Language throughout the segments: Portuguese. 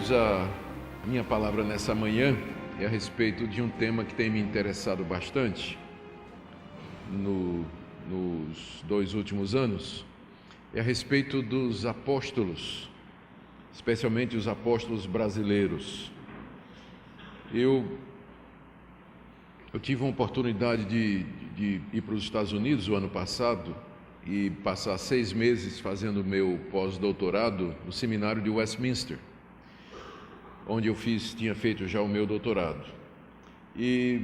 queridos, a minha palavra nessa manhã é a respeito de um tema que tem me interessado bastante nos 2 últimos anos. É a respeito dos apóstolos, especialmente os apóstolos brasileiros. Eu tive uma oportunidade de ir para os Estados Unidos o ano passado e passar 6 meses fazendo meu pós-doutorado no seminário de Westminster, onde eu tinha feito já o meu doutorado. E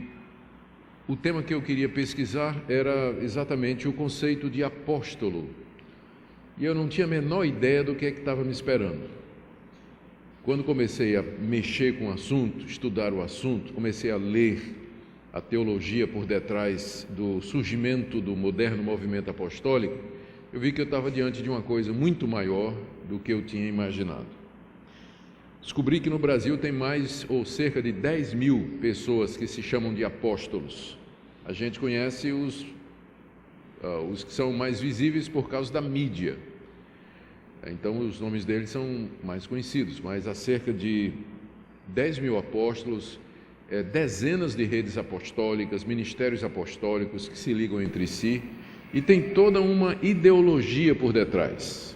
o tema que eu queria pesquisar era exatamente o conceito de apóstolo. E eu não tinha a menor ideia do que estava me esperando. Quando comecei a mexer com o assunto, estudar o assunto, comecei a ler a teologia por detrás do surgimento do moderno movimento apostólico, eu vi que eu estava diante de uma coisa muito maior do que eu tinha imaginado. Descobri que no Brasil tem mais ou cerca de 10 mil pessoas que se chamam de apóstolos. A gente conhece os que são mais visíveis por causa da mídia. Então os nomes deles são mais conhecidos, mas há cerca de 10 mil apóstolos, dezenas de redes apostólicas, ministérios apostólicos que se ligam entre si, e tem toda uma ideologia por detrás.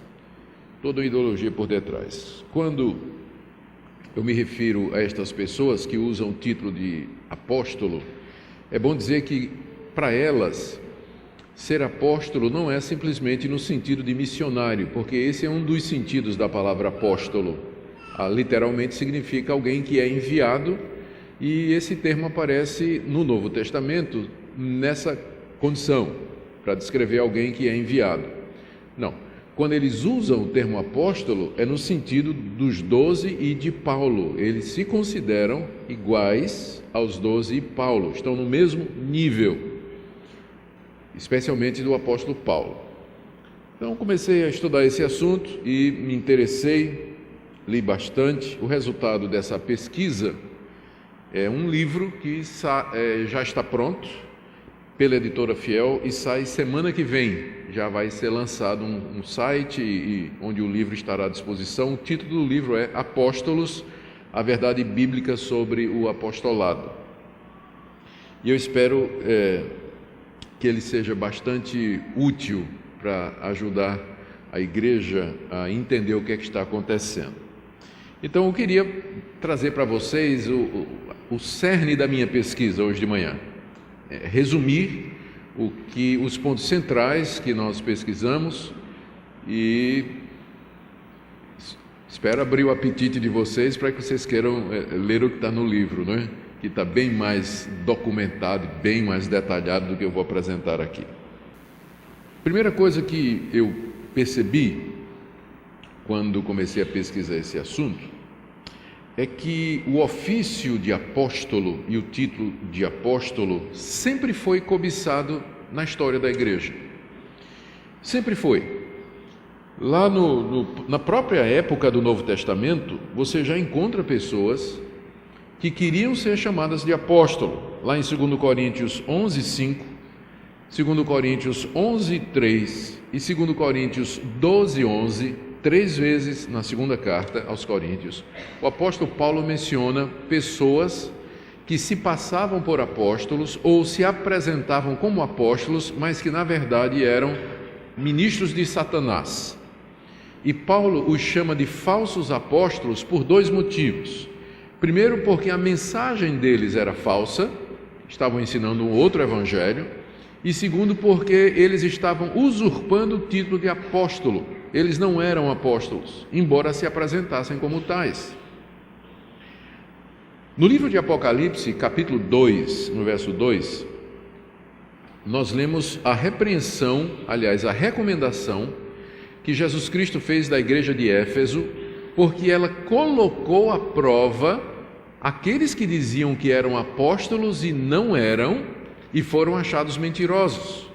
Quando eu me refiro a estas pessoas que usam o título de apóstolo, é bom dizer que, para elas, ser apóstolo não é simplesmente no sentido de missionário, porque esse é um dos sentidos da palavra apóstolo. Literalmente significa alguém que é enviado, e esse termo aparece no Novo Testamento nessa condição, para descrever alguém que é enviado. Não, quando eles usam o termo apóstolo, é no sentido dos 12 e de Paulo. Eles se consideram iguais aos 12 e Paulo, estão no mesmo nível, especialmente do apóstolo Paulo. Então comecei a estudar esse assunto e me interessei, li bastante. O resultado dessa pesquisa é um livro que já está pronto pela editora Fiel e sai semana que vem. Já vai ser lançado um site onde o livro estará à disposição. O título do livro é Apóstolos, a verdade bíblica sobre o apostolado. E eu espero que ele seja bastante útil para ajudar a igreja a entender o que é que está acontecendo. Então eu queria trazer para vocês o cerne da minha pesquisa hoje de manhã, resumir os pontos centrais que nós pesquisamos e espero abrir o apetite de vocês para que vocês queiram ler o que está no livro, né? Que está bem mais documentado, bem mais detalhado do que eu vou apresentar aqui. Primeira coisa que eu percebi quando comecei a pesquisar esse assunto é que o ofício de apóstolo e o título de apóstolo sempre foi cobiçado na história da igreja. Sempre foi. Lá na própria época do Novo Testamento, você já encontra pessoas que queriam ser chamadas de apóstolo. Lá em 2 Coríntios 11:5, 2 Coríntios 11:3 e 2 Coríntios 12:11, 3 vezes na segunda carta aos Coríntios, o apóstolo Paulo menciona pessoas que se passavam por apóstolos ou se apresentavam como apóstolos, mas que na verdade eram ministros de Satanás. E Paulo os chama de falsos apóstolos por 2 motivos. Primeiro, porque a mensagem deles era falsa, estavam ensinando um outro evangelho. E segundo, porque eles estavam usurpando o título de apóstolo. Eles não eram apóstolos, embora se apresentassem como tais. No livro de Apocalipse, capítulo 2, no verso 2, nós lemos a repreensão, aliás, a recomendação que Jesus Cristo fez da igreja de Éfeso, porque ela colocou à prova aqueles que diziam que eram apóstolos e não eram, e foram achados mentirosos.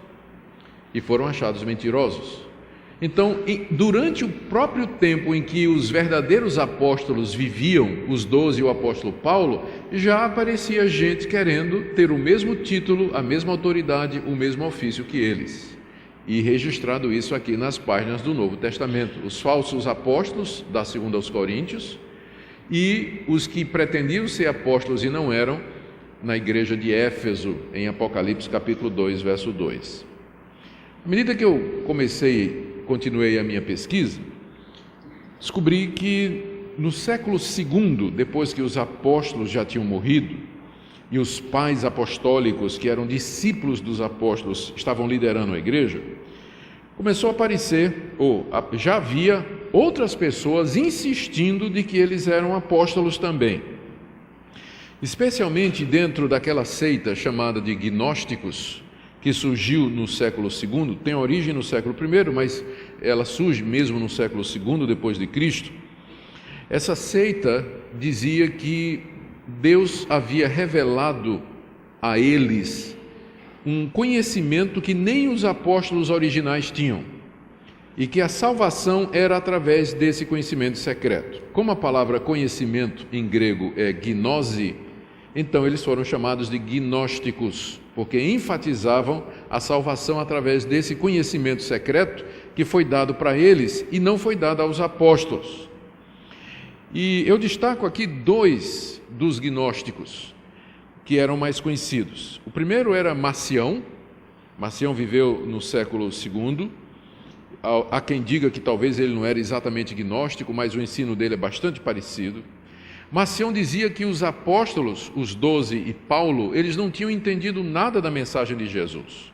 Então, durante o próprio tempo em que os verdadeiros apóstolos viviam, os 12 e o apóstolo Paulo, já aparecia gente querendo ter o mesmo título, a mesma autoridade, o mesmo ofício que eles. E registrado isso aqui nas páginas do Novo Testamento. Os falsos apóstolos, da 2 aos Coríntios, e os que pretendiam ser apóstolos e não eram, na igreja de Éfeso, em Apocalipse capítulo 2, verso 2. À medida que eu continuei a minha pesquisa, descobri que no século II, depois que os apóstolos já tinham morrido, e os pais apostólicos, que eram discípulos dos apóstolos, estavam liderando a igreja, começou a aparecer, já havia outras pessoas insistindo de que eles eram apóstolos também. Especialmente dentro daquela seita chamada de gnósticos, que surgiu no século II, tem origem no século I, mas ela surge mesmo no século II depois de Cristo. Essa seita dizia que Deus havia revelado a eles um conhecimento que nem os apóstolos originais tinham, e que a salvação era através desse conhecimento secreto. Como a palavra conhecimento em grego é gnose, então eles foram chamados de gnósticos, porque enfatizavam a salvação através desse conhecimento secreto que foi dado para eles e não foi dado aos apóstolos. E eu destaco aqui dois dos gnósticos que eram mais conhecidos. O primeiro era Marcião. Marcião viveu no século II. Há quem diga que talvez ele não era exatamente gnóstico, mas o ensino dele é bastante parecido. Marcião dizia que os apóstolos, os 12 e Paulo, eles não tinham entendido nada da mensagem de Jesus.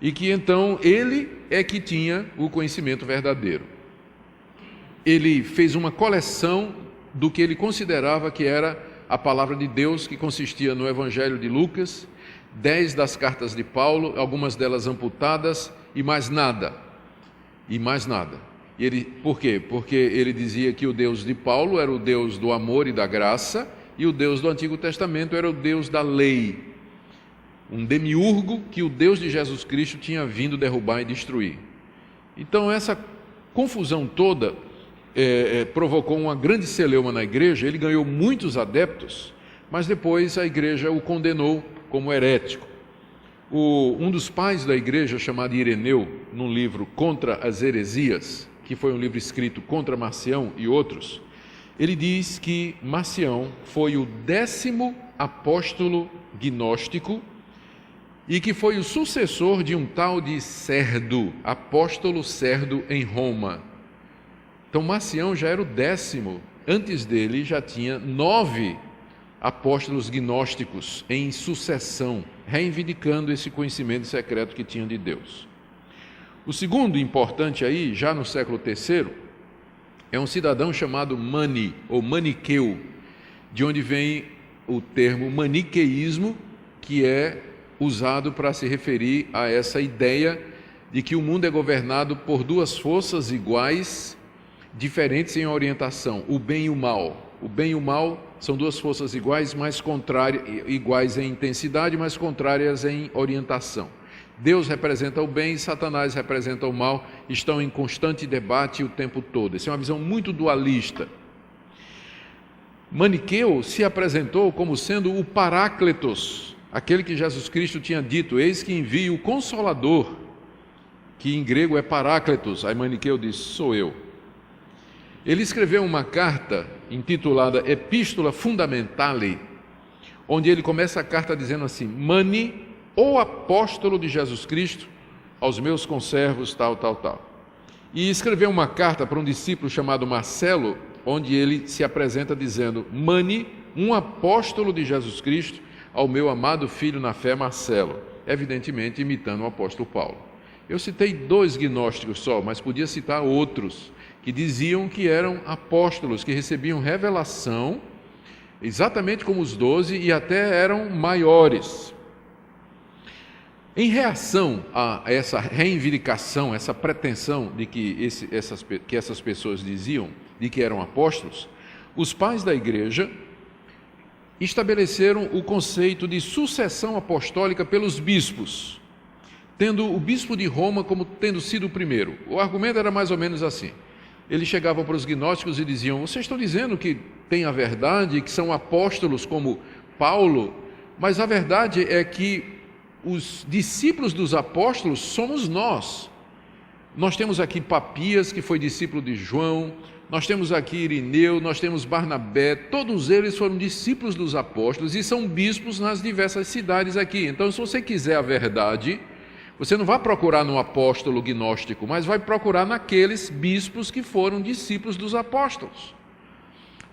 E que então ele é que tinha o conhecimento verdadeiro. Ele fez uma coleção do que ele considerava que era a palavra de Deus, que consistia no Evangelho de Lucas, 10 das cartas de Paulo, algumas delas amputadas, e mais nada. E mais nada. Por quê? Porque ele dizia que o Deus de Paulo era o Deus do amor e da graça, e o Deus do Antigo Testamento era o Deus da lei. Um demiurgo que o Deus de Jesus Cristo tinha vindo derrubar e destruir. Então essa confusão toda provocou uma grande celeuma na igreja. Ele ganhou muitos adeptos, mas depois a igreja o condenou como herético. Um dos pais da igreja, chamado Ireneu, num livro Contra as Heresias, que foi um livro escrito contra Marcião e outros, ele diz que Marcião foi o 10º apóstolo gnóstico e que foi o sucessor de um tal de Cerdo, apóstolo Cerdo em Roma. Então Marcião já era o 10º, antes dele já tinha 9 apóstolos gnósticos em sucessão, reivindicando esse conhecimento secreto que tinham de Deus. O segundo importante aí, já no século III, é um cidadão chamado Mani, ou Maniqueu, de onde vem o termo maniqueísmo, que é usado para se referir a essa ideia de que o mundo é governado por duas forças iguais, diferentes em orientação, o bem e o mal. O bem e o mal são duas forças iguais, mas iguais em intensidade, mas contrárias em orientação. Deus representa o bem e Satanás representa o mal, estão em constante debate o tempo todo. Essa é uma visão muito dualista. Maniqueu se apresentou como sendo o Paráclitos, aquele que Jesus Cristo tinha dito: eis que envio o Consolador, que em grego é Paráclitos. Aí Maniqueu disse: sou eu. Ele escreveu uma carta intitulada Epístola Fundamentale, onde ele começa a carta dizendo assim: Mani, o apóstolo de Jesus Cristo, aos meus conservos, tal, tal, tal. E escreveu uma carta para um discípulo chamado Marcelo, onde ele se apresenta dizendo: Mani, um apóstolo de Jesus Cristo, ao meu amado filho na fé Marcelo, evidentemente imitando o apóstolo Paulo. Eu citei 2 gnósticos só, mas podia citar outros que diziam que eram apóstolos, que recebiam revelação, exatamente como os 12, e até eram maiores. Em reação a essa reivindicação, essa pretensão de que essas pessoas diziam de que eram apóstolos, os pais da igreja estabeleceram o conceito de sucessão apostólica pelos bispos, tendo o bispo de Roma como tendo sido o primeiro. O argumento era mais ou menos assim: eles chegavam para os gnósticos e diziam: vocês estão dizendo que tem a verdade, que são apóstolos como Paulo, mas a verdade é que os discípulos dos apóstolos somos nós. Nós temos aqui Papias, que foi discípulo de João, nós temos aqui Irineu, nós temos Barnabé, todos eles foram discípulos dos apóstolos e são bispos nas diversas cidades aqui. Então, se você quiser a verdade, você não vai procurar no apóstolo gnóstico, mas vai procurar naqueles bispos que foram discípulos dos apóstolos.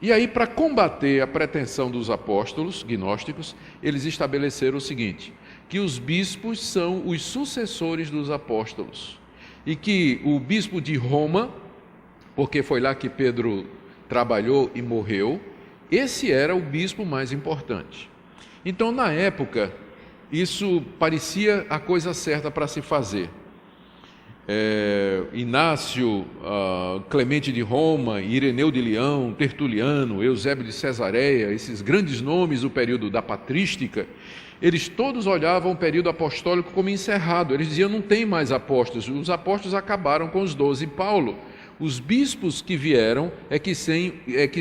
E aí, para combater a pretensão dos apóstolos gnósticos, eles estabeleceram o seguinte, que os bispos são os sucessores dos apóstolos e que o bispo de Roma, porque foi lá que Pedro trabalhou e morreu, esse era o bispo mais importante. Então, na época, isso parecia a coisa certa para se fazer. Inácio, Clemente de Roma, Ireneu de Leão, Tertuliano, Eusébio de Cesareia, esses grandes nomes do período da patrística, eles todos olhavam o período apostólico como encerrado. Eles diziam, não tem mais apóstolos, os apóstolos acabaram com os 12. Paulo, os bispos que vieram é que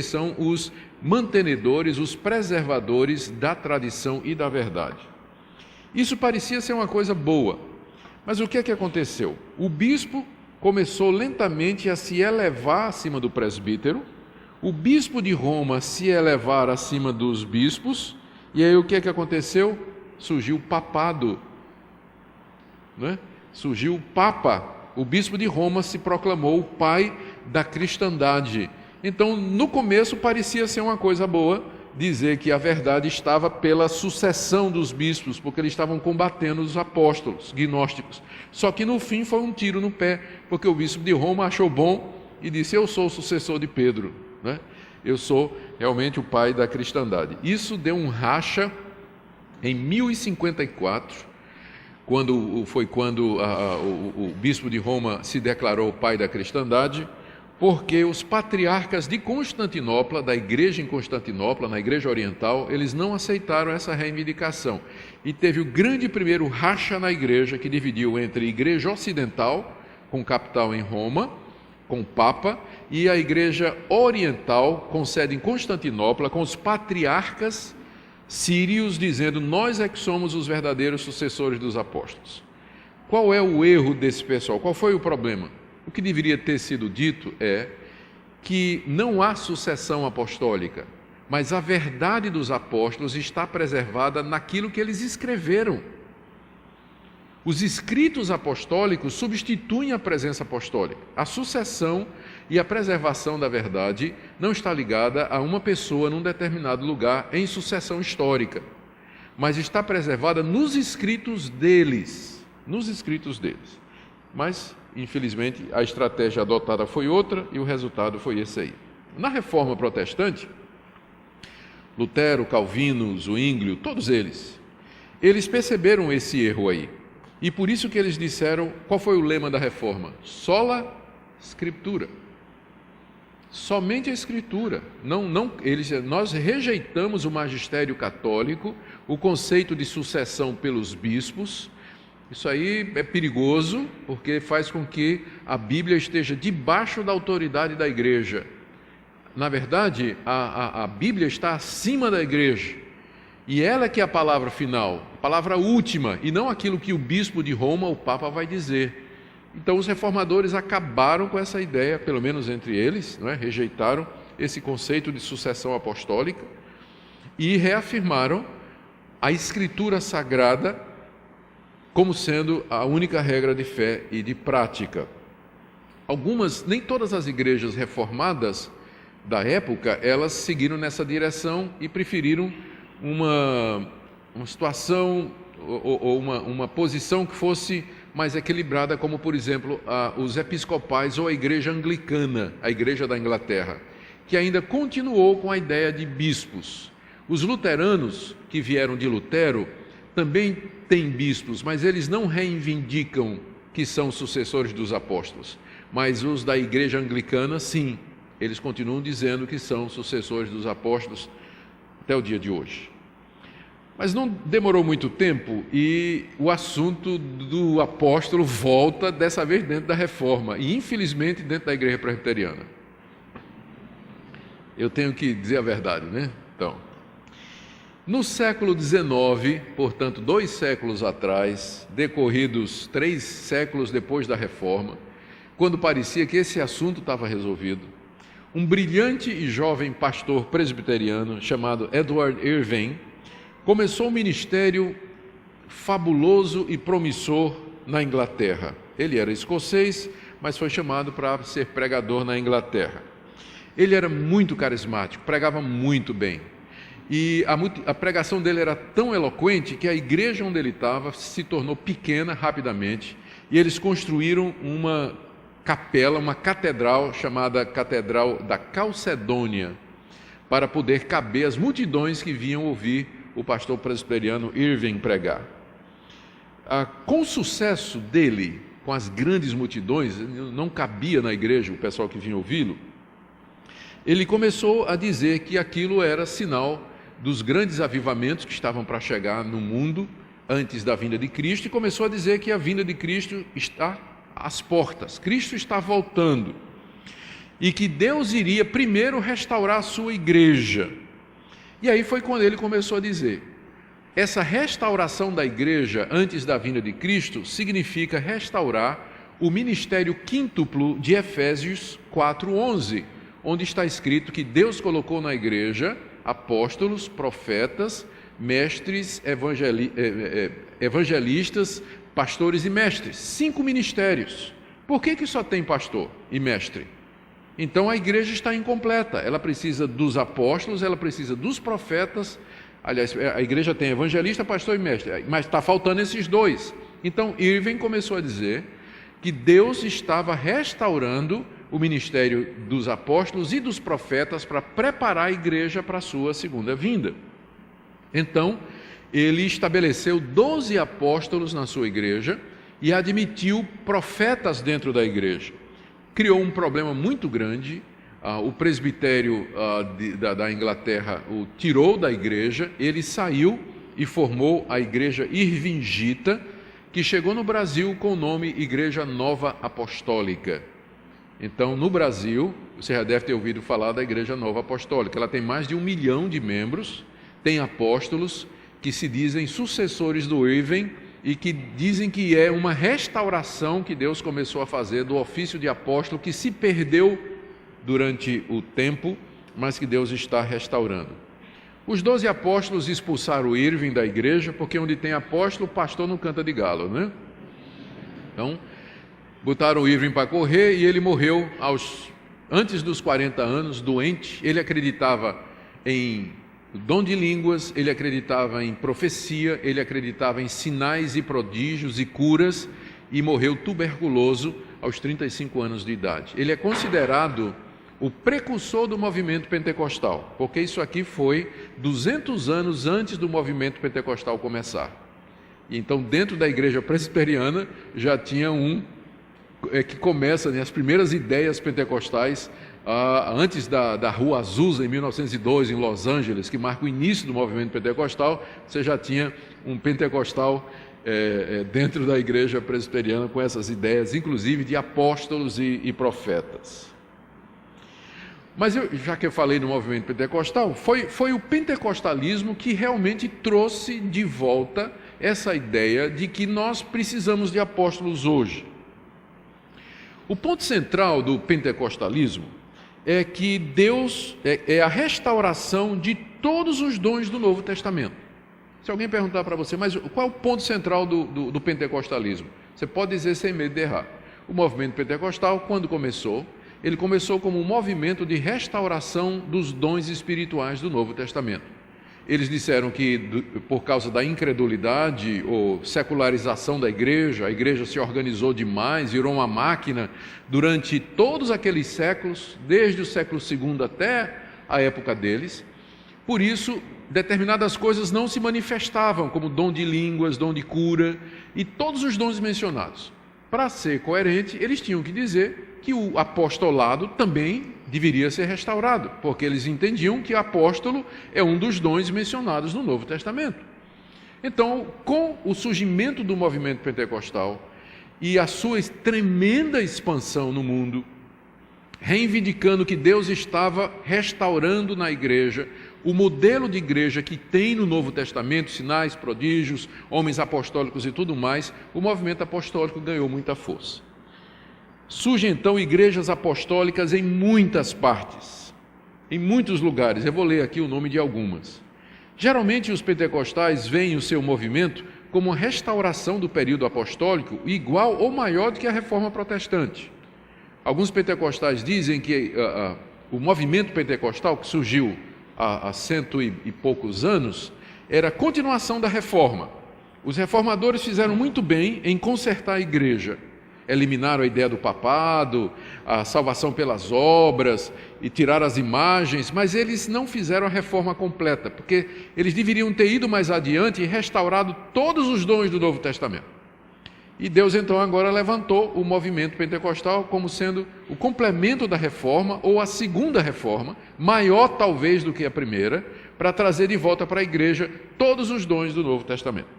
são os mantenedores, os preservadores da tradição e da verdade. Isso parecia ser uma coisa boa, mas o que é que aconteceu? O bispo começou lentamente a se elevar acima do presbítero, o bispo de Roma se elevar acima dos bispos, e aí o que é que aconteceu? Surgiu o papado, né? Surgiu o papa. O bispo de Roma se proclamou o pai da cristandade. Então, no começo parecia ser uma coisa boa dizer que a verdade estava pela sucessão dos bispos, porque eles estavam combatendo os apóstolos gnósticos. Só que no fim foi um tiro no pé, porque o bispo de Roma achou bom e disse, eu sou o sucessor de Pedro, né? Eu sou realmente o pai da cristandade. Isso deu um racha em 1054, quando o bispo de Roma se declarou o pai da cristandade, porque os patriarcas de Constantinopla, da igreja em Constantinopla, na igreja oriental, eles não aceitaram essa reivindicação. E teve o grande primeiro racha na igreja, que dividiu entre a igreja ocidental, com capital em Roma, com o Papa, e a igreja oriental, com sede em Constantinopla, com os patriarcas sírios, dizendo, nós é que somos os verdadeiros sucessores dos apóstolos. Qual é o erro desse pessoal? Qual foi o problema? O que deveria ter sido dito é que não há sucessão apostólica, mas a verdade dos apóstolos está preservada naquilo que eles escreveram. Os escritos apostólicos substituem a presença apostólica. A sucessão e a preservação da verdade não está ligada a uma pessoa num determinado lugar em sucessão histórica, mas está preservada nos escritos deles, Mas, infelizmente, a estratégia adotada foi outra e o resultado foi esse aí. Na Reforma Protestante, Lutero, Calvino, Zwinglio, todos eles perceberam esse erro aí. E por isso que eles disseram, qual foi o lema da Reforma? Sola Scriptura. Somente a Escritura. Nós rejeitamos o magistério católico, o conceito de sucessão pelos bispos. Isso aí é perigoso, porque faz com que a Bíblia esteja debaixo da autoridade da igreja. Na verdade, a Bíblia está acima da igreja, e ela é que é a palavra final, a palavra última, e não aquilo que o bispo de Roma, o Papa, vai dizer. Então, os reformadores acabaram com essa ideia, pelo menos entre eles, não é? Rejeitaram esse conceito de sucessão apostólica e reafirmaram a Escritura Sagrada como sendo a única regra de fé e de prática. Nem todas as igrejas reformadas da época, elas seguiram nessa direção e preferiram uma situação ou uma posição que fosse mais equilibrada, como, por exemplo, os episcopais ou a igreja anglicana, a igreja da Inglaterra, que ainda continuou com a ideia de bispos. Os luteranos, que vieram de Lutero, também têm bispos, mas eles não reivindicam que são sucessores dos apóstolos. Mas os da igreja anglicana, sim, eles continuam dizendo que são sucessores dos apóstolos até o dia de hoje. Mas não demorou muito tempo e o assunto do apóstolo volta, dessa vez dentro da Reforma, e infelizmente dentro da igreja presbiteriana. Eu tenho que dizer a verdade, né? Então, no século XIX, portanto 2 séculos atrás, decorridos 3 séculos depois da Reforma, quando parecia que esse assunto estava resolvido, um brilhante e jovem pastor presbiteriano chamado Edward Irving começou um ministério fabuloso e promissor na Inglaterra. Ele era escocês, mas foi chamado para ser pregador na Inglaterra. Ele era muito carismático, pregava muito bem. E a pregação dele era tão eloquente que a igreja onde ele estava se tornou pequena rapidamente, e eles construíram uma capela, uma catedral chamada Catedral da Calcedônia, para poder caber as multidões que vinham ouvir o pastor presbiteriano Irving pregar. Com o sucesso dele, com as grandes multidões, não cabia na igreja o pessoal que vinha ouvi-lo, ele começou a dizer que aquilo era sinal dos grandes avivamentos que estavam para chegar no mundo antes da vinda de Cristo, e começou a dizer que a vinda de Cristo está às portas, Cristo está voltando, e que Deus iria primeiro restaurar a sua igreja. E aí foi quando ele começou a dizer: essa restauração da igreja antes da vinda de Cristo significa restaurar o ministério quíntuplo de Efésios 4:11, onde está escrito que Deus colocou na igreja apóstolos, profetas, mestres, evangelistas, pastores e mestres. 5 ministérios. Por que só tem pastor e mestre? Então a igreja está incompleta. Ela precisa dos apóstolos, ela precisa dos profetas. Aliás, a igreja tem evangelista, pastor e mestre, mas está faltando esses 2. Então Irving começou a dizer que Deus estava restaurando o ministério dos apóstolos e dos profetas para preparar a igreja para a sua segunda vinda. Então, ele estabeleceu 12 apóstolos na sua igreja e admitiu profetas dentro da igreja. Criou um problema muito grande. O presbitério da Inglaterra o tirou da igreja, ele saiu e formou a igreja Irvingita, que chegou no Brasil com o nome Igreja Nova Apostólica. Então, no Brasil, você já deve ter ouvido falar da Igreja Nova Apostólica. Ela tem mais de 1 milhão de membros, tem apóstolos que se dizem sucessores do Irving e que dizem que é uma restauração que Deus começou a fazer do ofício de apóstolo, que se perdeu durante o tempo, mas que Deus está restaurando. Os 12 apóstolos expulsaram o Irving da igreja, porque onde tem apóstolo, o pastor não canta de galo, né? Então, botaram o Irving para correr e ele morreu antes dos 40 anos, doente. Ele acreditava em dom de línguas, ele acreditava em profecia, ele acreditava em sinais e prodígios e curas, e morreu tuberculoso aos 35 anos de idade. Ele é considerado o precursor do movimento pentecostal, porque isso aqui foi 200 anos antes do movimento pentecostal começar. E então, dentro da igreja presbiteriana, já tinha que começa, as primeiras ideias pentecostais, antes da Rua Azusa, em 1902, em Los Angeles, que marca o início do movimento pentecostal. Você já tinha um pentecostal dentro da igreja presbiteriana com essas ideias, inclusive de apóstolos e profetas. Mas já que eu falei do movimento pentecostal, foi o pentecostalismo que realmente trouxe de volta essa ideia de que nós precisamos de apóstolos hoje. O ponto central do pentecostalismo é que Deus é a restauração de todos os dons do Novo Testamento. Se alguém perguntar para você, mas qual é o ponto central do pentecostalismo? Você pode dizer sem medo de errar. O movimento pentecostal, quando começou, ele começou como um movimento de restauração dos dons espirituais do Novo Testamento. Eles disseram que, por causa da incredulidade ou secularização da igreja, a igreja se organizou demais, virou uma máquina durante todos aqueles séculos, desde o século II até a época deles. Por isso, determinadas coisas não se manifestavam, como dom de línguas, dom de cura e todos os dons mencionados. Para ser coerente, eles tinham que dizer que o apostolado também deveria ser restaurado, porque eles entendiam que apóstolo é um dos dons mencionados no Novo Testamento. Então, com o surgimento do movimento pentecostal e a sua tremenda expansão no mundo, reivindicando que Deus estava restaurando na igreja o modelo de igreja que tem no Novo Testamento, sinais, prodígios, homens apostólicos e tudo mais, o movimento apostólico ganhou muita força. Surgem então igrejas apostólicas em muitas partes, em muitos lugares. Eu vou ler aqui o nome de algumas. Geralmente os pentecostais veem o seu movimento como uma restauração do período apostólico igual ou maior do que a reforma protestante. Alguns pentecostais dizem que o movimento pentecostal, que surgiu há 100 e poucos anos, era a continuação da reforma. Os reformadores fizeram muito bem em consertar a igreja. Eliminaram a ideia do papado, a salvação pelas obras e tiraram as imagens, mas eles não fizeram a reforma completa, porque eles deveriam ter ido mais adiante e restaurado todos os dons do Novo Testamento. E Deus então agora levantou o movimento pentecostal como sendo o complemento da reforma, ou a segunda reforma, maior talvez do que a primeira, para trazer de volta para a igreja todos os dons do Novo Testamento.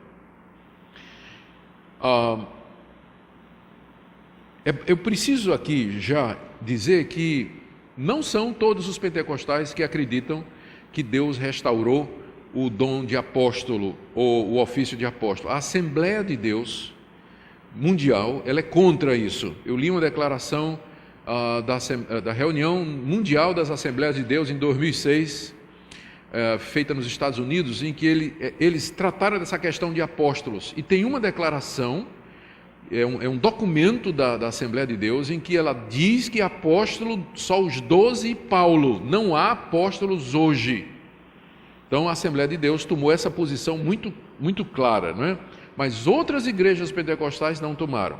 Eu preciso aqui já dizer que não são todos os pentecostais que acreditam que Deus restaurou o dom de apóstolo ou o ofício de apóstolo. A Assembleia de Deus Mundial, ela é contra isso. Eu li uma declaração da reunião mundial das Assembleias de Deus em 2006, feita nos Estados Unidos, em que eles trataram dessa questão de apóstolos. E tem uma declaração, é um documento da Assembleia de Deus, em que ela diz que apóstolo só os 12 e Paulo, não há apóstolos hoje. Então a Assembleia de Deus tomou essa posição muito, muito clara, não é? Mas outras igrejas pentecostais não tomaram.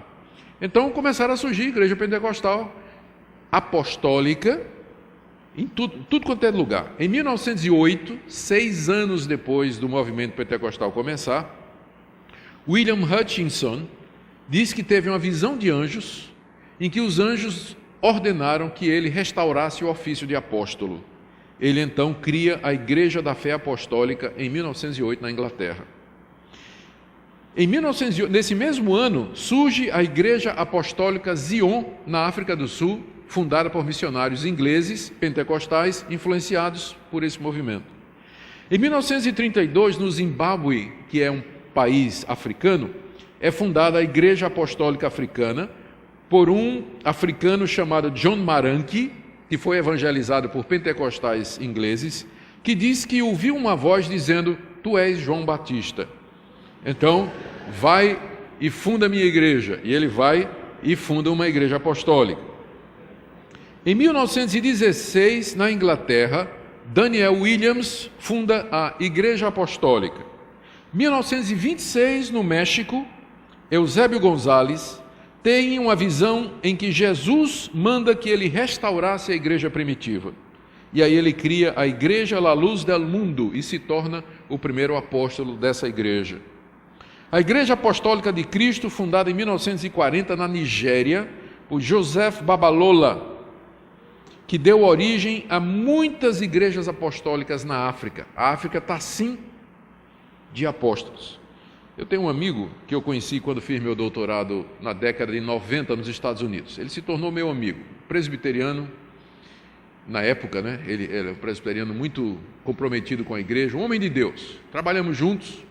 Então começaram a surgir igreja pentecostal apostólica em tudo quanto é lugar. Em 1908, 6 anos depois do movimento pentecostal começar, William Hutchinson diz que teve uma visão de anjos, em que os anjos ordenaram que ele restaurasse o ofício de apóstolo. Ele então cria a Igreja da Fé Apostólica em 1908 na Inglaterra. Nesse mesmo ano, surge a Igreja Apostólica Zion, na África do Sul, fundada por missionários ingleses, pentecostais, influenciados por esse movimento. Em 1932, no Zimbábue, que é um país africano, é fundada a Igreja Apostólica Africana por um africano chamado John Maranki, que foi evangelizado por pentecostais ingleses, que diz que ouviu uma voz dizendo: "Tu és João Batista. Então, vai e funda a minha igreja." E ele vai e funda uma igreja apostólica. Em 1916, na Inglaterra, Daniel Williams funda a Igreja Apostólica. 1926, no México, Eusébio Gonzalez tem uma visão em que Jesus manda que ele restaurasse a igreja primitiva. E aí ele cria a Igreja La Luz del Mundo e se torna o primeiro apóstolo dessa igreja. A Igreja Apostólica de Cristo, fundada em 1940 na Nigéria, por Joseph Babalola, que deu origem a muitas igrejas apostólicas na África. A África está sim de apóstolos. Eu tenho um amigo que eu conheci quando fiz meu doutorado na década de 90 nos Estados Unidos. Ele se tornou meu amigo, presbiteriano, na época, né? Ele era um presbiteriano muito comprometido com a igreja, um homem de Deus. Trabalhamos juntos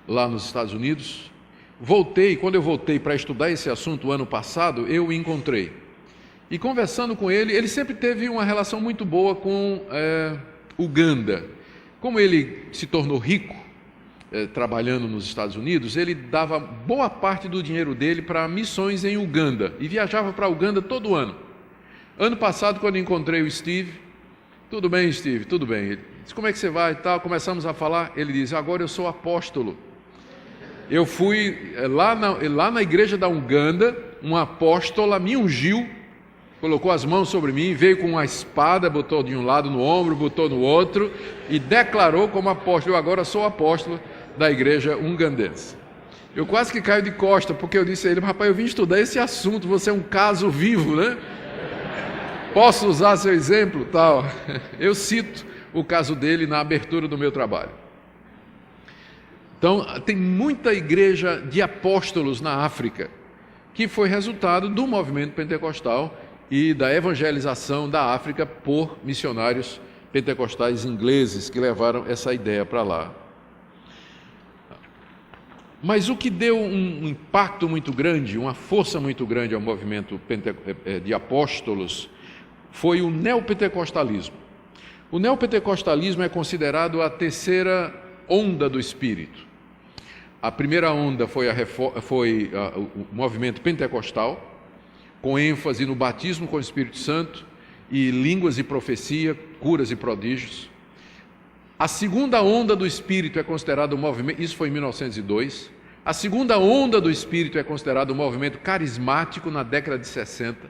lá nos Estados Unidos. Quando eu voltei para estudar esse assunto ano passado, eu o encontrei. E conversando com ele, ele sempre teve uma relação muito boa com Uganda. Como ele se tornou rico, trabalhando nos Estados Unidos, ele dava boa parte do dinheiro dele para missões em Uganda, e viajava para Uganda todo ano. Ano passado, quando encontrei o Steve: "Tudo bem, Steve? Tudo bem." Ele disse: "Como é que você vai?" E tal. Começamos a falar. Ele disse: "Agora eu sou apóstolo. Eu fui lá na igreja da Uganda, uma apóstola me ungiu, colocou as mãos sobre mim, veio com uma espada, botou de um lado no ombro, botou no outro e declarou como apóstolo: "Eu agora sou apóstolo da igreja ugandense." Eu quase que caio de costa, porque eu disse a ele: "Rapaz, eu vim estudar esse assunto, você é um caso vivo, né? Posso usar seu exemplo?" Tal. Eu cito o caso dele na abertura do meu trabalho. Então, tem muita igreja de apóstolos na África, que foi resultado do movimento pentecostal e da evangelização da África por missionários pentecostais ingleses que levaram essa ideia para lá. Mas o que deu um impacto muito grande, uma força muito grande ao movimento de apóstolos foi o neopentecostalismo. O neopentecostalismo é considerado a terceira onda do Espírito. A primeira onda foi o movimento pentecostal, com ênfase no batismo com o Espírito Santo e línguas e profecia, curas e prodígios. A segunda onda do Espírito é considerado o movimento, isso foi em 1902. A segunda onda do Espírito é considerado o movimento carismático na década de 60,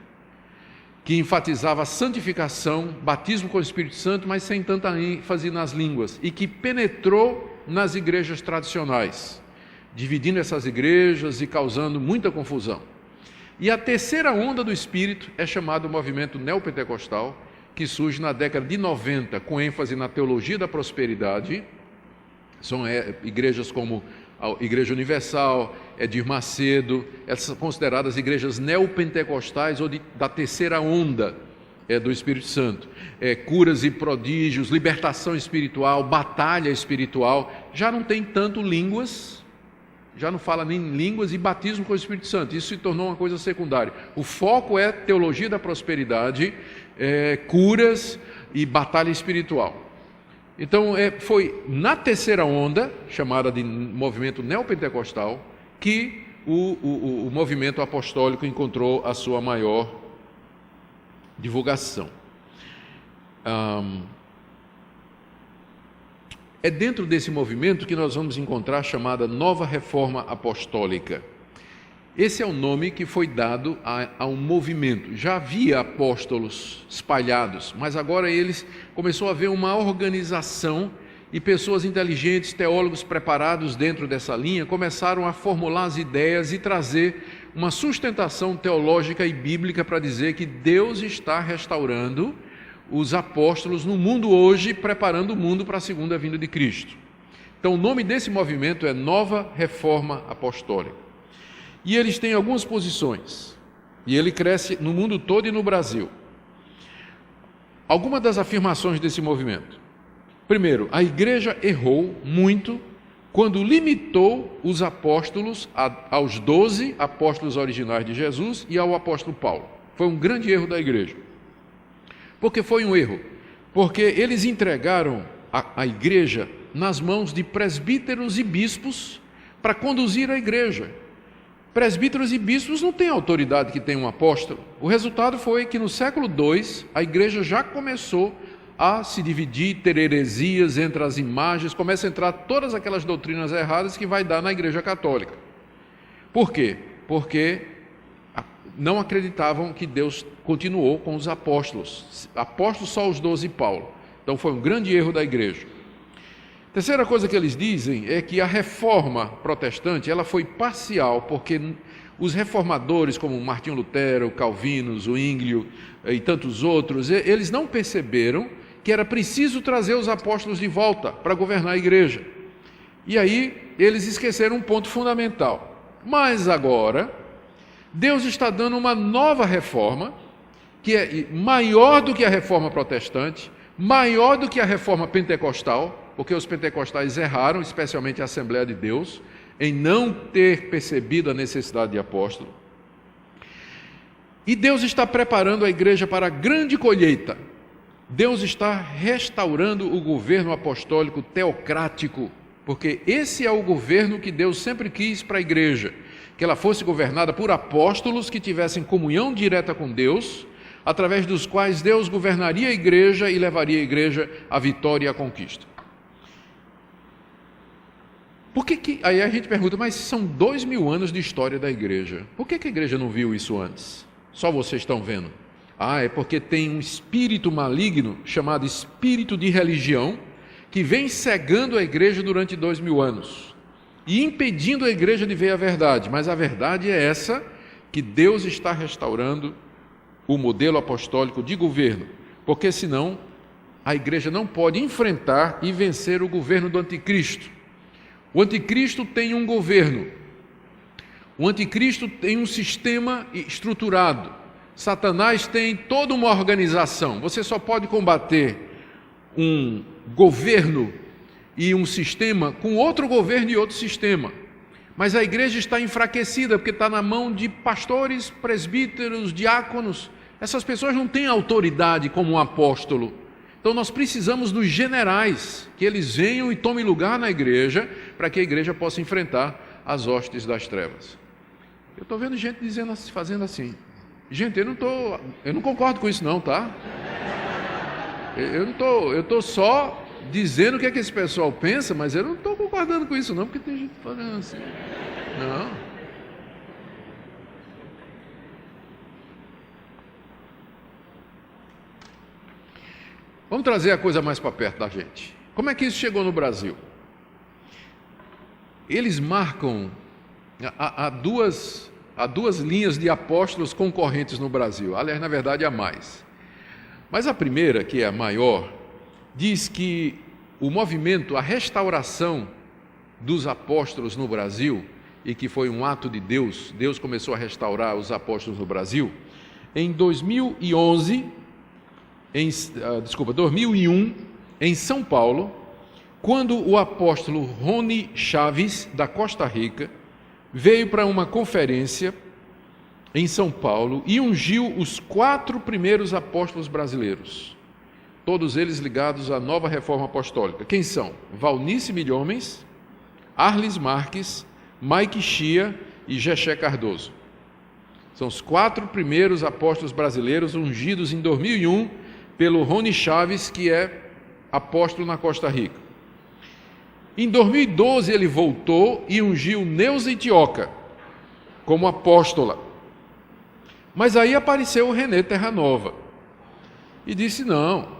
que enfatizava a santificação, batismo com o Espírito Santo, mas sem tanta ênfase nas línguas, e que penetrou nas igrejas tradicionais, dividindo essas igrejas e causando muita confusão. E a terceira onda do Espírito é chamado o movimento neopentecostal, que surge na década de 90, com ênfase na teologia da prosperidade. São igrejas como a Igreja Universal, Edir Macedo, essas são consideradas igrejas neopentecostais ou da terceira onda do Espírito Santo. Curas e prodígios, libertação espiritual, batalha espiritual. Já não tem tanto línguas, já não fala nem línguas e batismo com o Espírito Santo. Isso se tornou uma coisa secundária. O foco é teologia da prosperidade, curas e batalha espiritual. Então, foi na terceira onda, chamada de movimento neopentecostal, que o movimento apostólico encontrou a sua maior divulgação. É dentro desse movimento que nós vamos encontrar a chamada Nova Reforma Apostólica. Esse é o nome que foi dado a um movimento. Já havia apóstolos espalhados, mas agora começou a haver uma organização e pessoas inteligentes, teólogos preparados dentro dessa linha, começaram a formular as ideias e trazer uma sustentação teológica e bíblica para dizer que Deus está restaurando os apóstolos no mundo hoje, preparando o mundo para a segunda vinda de Cristo. Então, o nome desse movimento é Nova Reforma Apostólica. E eles têm algumas posições, e ele cresce no mundo todo e no Brasil. Algumas das afirmações desse movimento. Primeiro, a igreja errou muito quando limitou os apóstolos aos 12 apóstolos originais de Jesus e ao apóstolo Paulo. Foi um grande erro da igreja. Por que foi um erro? Porque eles entregaram a igreja nas mãos de presbíteros e bispos para conduzir a igreja. Presbíteros e bispos não têm a autoridade que tem um apóstolo. O resultado foi que no século II a igreja já começou a se dividir, ter heresias entre as imagens, começa a entrar todas aquelas doutrinas erradas que vai dar na igreja católica. Por quê? Porque não acreditavam que Deus continuou com os apóstolos. Apóstolos só os 12 e Paulo. Então foi um grande erro da igreja. Terceira coisa que eles dizem é que a reforma protestante ela foi parcial, porque os reformadores como Martinho Lutero, Calvino, Zwinglio e tantos outros, eles não perceberam que era preciso trazer os apóstolos de volta para governar a igreja. E aí eles esqueceram um ponto fundamental. Mas agora, Deus está dando uma nova reforma, que é maior do que a reforma protestante, maior do que a reforma pentecostal, porque os pentecostais erraram, especialmente a Assembleia de Deus, em não ter percebido a necessidade de apóstolo. E Deus está preparando a igreja para a grande colheita. Deus está restaurando o governo apostólico teocrático, porque esse é o governo que Deus sempre quis para a igreja, que ela fosse governada por apóstolos que tivessem comunhão direta com Deus, através dos quais Deus governaria a igreja e levaria a igreja à vitória e à conquista. Aí a gente pergunta, mas são 2000 anos de história da igreja. Por que a igreja não viu isso antes? Só vocês estão vendo. É porque tem um espírito maligno chamado espírito de religião que vem cegando a igreja durante 2000 anos e impedindo a igreja de ver a verdade. Mas a verdade é essa, que Deus está restaurando o modelo apostólico de governo, porque senão a igreja não pode enfrentar e vencer o governo do anticristo. O anticristo tem um governo, o anticristo tem um sistema estruturado, Satanás tem toda uma organização. Você só pode combater um governo e um sistema com outro governo e outro sistema. mas a igreja está enfraquecida porque está na mão de pastores, presbíteros, diáconos. Essas pessoas não têm autoridade como um apóstolo. Então nós precisamos dos generais, que eles venham e tomem lugar na igreja, para que a igreja possa enfrentar as hostes das trevas. Eu estou vendo gente fazendo assim. Gente, eu não concordo com isso não, tá? Eu estou só dizendo o que é que esse pessoal pensa, mas eu não estou concordando com isso não, porque tem gente fazendo assim. Não. Vamos trazer a coisa mais para perto da gente. Como é que isso chegou no Brasil? Eles marcam há duas linhas de apóstolos concorrentes no Brasil. Aliás, na verdade, há mais. Mas a primeira, que é a maior, diz que o movimento, a restauração dos apóstolos no Brasil, e que foi um ato de Deus, Deus começou a restaurar os apóstolos no Brasil, em 2001, em São Paulo, quando o apóstolo Rony Chaves, da Costa Rica, veio para uma conferência em São Paulo e ungiu os 4 primeiros apóstolos brasileiros, todos eles ligados à nova reforma apostólica. Quem são? Valnice Milhomens, Arles Marques, Mike Chia e Gexé Cardoso. São os 4 primeiros apóstolos brasileiros ungidos em 2001 pelo Rony Chaves, que é apóstolo na Costa Rica. Em 2012 ele voltou e ungiu Neuza Itioca como apóstola. Mas aí apareceu o René Terranova e disse: não,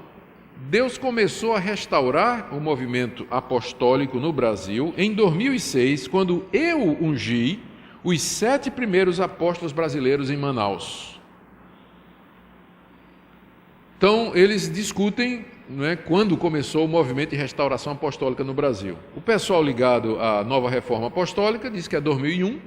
Deus começou a restaurar o movimento apostólico no Brasil em 2006, quando eu ungi os 7 primeiros apóstolos brasileiros em Manaus. Então, eles discutem, quando começou o movimento de restauração apostólica no Brasil. O pessoal ligado à nova reforma apostólica diz que é 2001,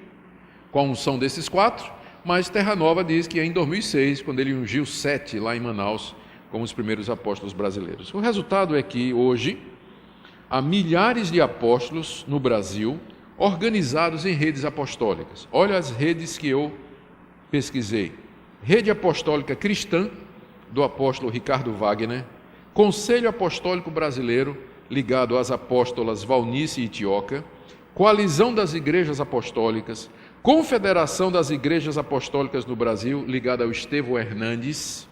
com a unção desses 4, mas Terranova diz que é em 2006, quando ele ungiu 7 lá em Manaus, como os primeiros apóstolos brasileiros. O resultado é que, hoje, há milhares de apóstolos no Brasil, organizados em redes apostólicas. Olha as redes que eu pesquisei. Rede Apostólica Cristã, do apóstolo Ricardo Wagner, Conselho Apostólico Brasileiro, ligado às apóstolas Valnice e Itioca, Coalizão das Igrejas Apostólicas, Confederação das Igrejas Apostólicas no Brasil, ligada ao Estevão Hernandes,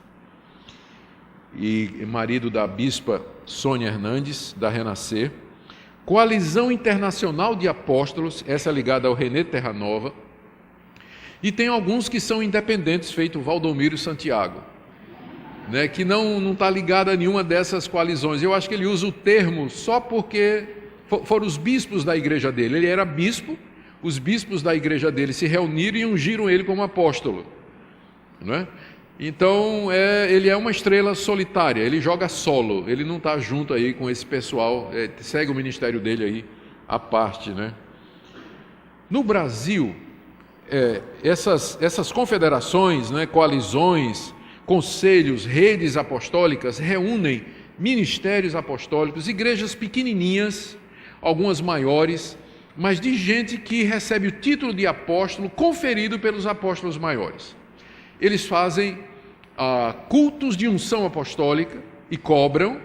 e marido da bispa Sônia Hernandes, da Renascer, Coalizão Internacional de Apóstolos, essa ligada ao René Terranova, e tem alguns que são independentes, feito Valdomiro Santiago, que não está ligado a nenhuma dessas coalizões. Eu acho que ele usa o termo só porque foram os bispos da igreja dele. Ele era bispo, os bispos da igreja dele se reuniram e ungiram ele como apóstolo. Então, ele é uma estrela solitária, ele joga solo, ele não está junto aí com esse pessoal, segue o ministério dele aí à parte. No Brasil, essas confederações, coalizões, conselhos, redes apostólicas reúnem ministérios apostólicos, igrejas pequenininhas, algumas maiores, mas de gente que recebe o título de apóstolo conferido pelos apóstolos maiores. Eles fazem cultos de unção apostólica e cobram,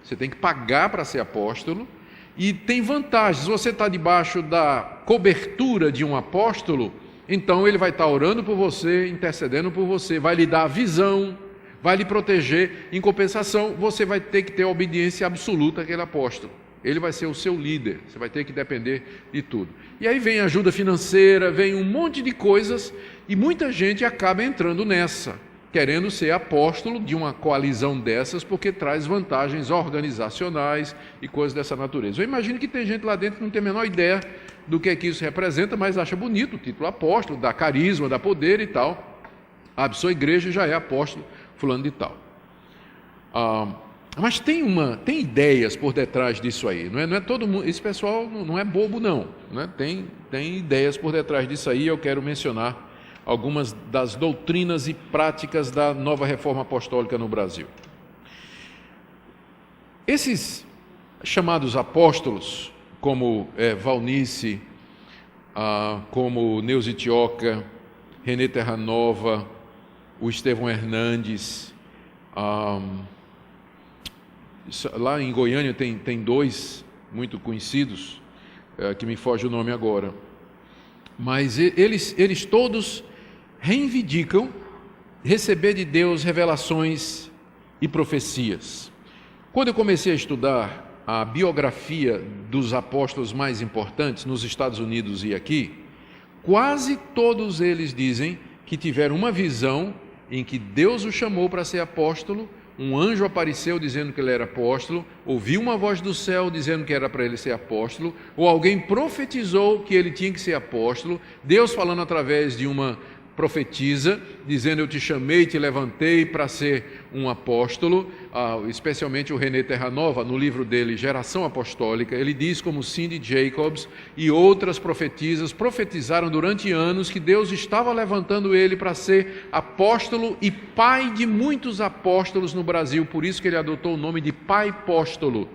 você tem que pagar para ser apóstolo, e tem vantagens. Se você está debaixo da cobertura de um apóstolo, então ele vai estar orando por você, intercedendo por você, vai lhe dar a visão, vai lhe proteger. Em compensação, você vai ter que ter obediência absoluta àquele apóstolo. Ele vai ser o seu líder, você vai ter que depender de tudo. E aí vem ajuda financeira, vem um monte de coisas, e muita gente acaba entrando nessa, querendo ser apóstolo de uma coalizão dessas, porque traz vantagens organizacionais e coisas dessa natureza. Eu imagino que tem gente lá dentro que não tem a menor ideia do que isso representa, mas acha bonito o título apóstolo, dá carisma, dá poder e tal. A sua igreja já é apóstolo fulano de tal. Mas tem ideias por detrás disso aí, não é todo mundo, esse pessoal não é bobo não, tem ideias por detrás disso aí. Eu quero mencionar algumas das doutrinas e práticas da nova reforma apostólica no Brasil. Esses chamados apóstolos, como Valnice, como Neuza Tioca, Renê Terranova, o Estevão Hernandes. Lá em Goiânia tem dois muito conhecidos, que me foge o nome agora. Mas eles todos reivindicam receber de Deus revelações e profecias. Quando eu comecei a estudar a biografia dos apóstolos mais importantes nos Estados Unidos e aqui, quase todos eles dizem que tiveram uma visão em que Deus o chamou para ser apóstolo, um anjo apareceu dizendo que ele era apóstolo, ouviu uma voz do céu dizendo que era para ele ser apóstolo, ou alguém profetizou que ele tinha que ser apóstolo, Deus falando através de uma profetisa, dizendo: eu te chamei, te levantei para ser um apóstolo. Especialmente o Renê Terranova, no livro dele Geração Apostólica, ele diz como Cindy Jacobs e outras profetisas profetizaram durante anos que Deus estava levantando ele para ser apóstolo e pai de muitos apóstolos no Brasil. Por isso que ele adotou o nome de Pai Apóstolo,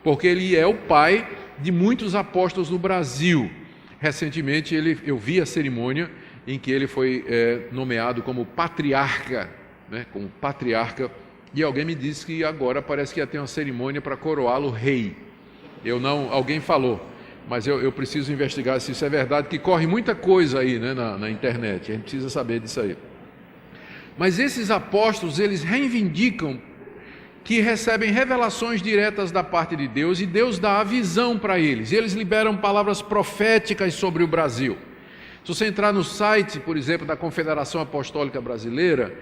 porque ele é o pai de muitos apóstolos no Brasil. Recentemente eu vi a cerimônia em que ele foi nomeado como patriarca, como patriarca, e alguém me disse que agora parece que ia ter uma cerimônia para coroá-lo rei. Alguém falou, mas eu preciso investigar se isso é verdade, que corre muita coisa aí, na internet, a gente precisa saber disso aí. Mas esses apóstolos, eles reivindicam que recebem revelações diretas da parte de Deus, e Deus dá a visão para eles, e eles liberam palavras proféticas sobre o Brasil. Se você entrar no site, por exemplo, da Confederação Apostólica Brasileira,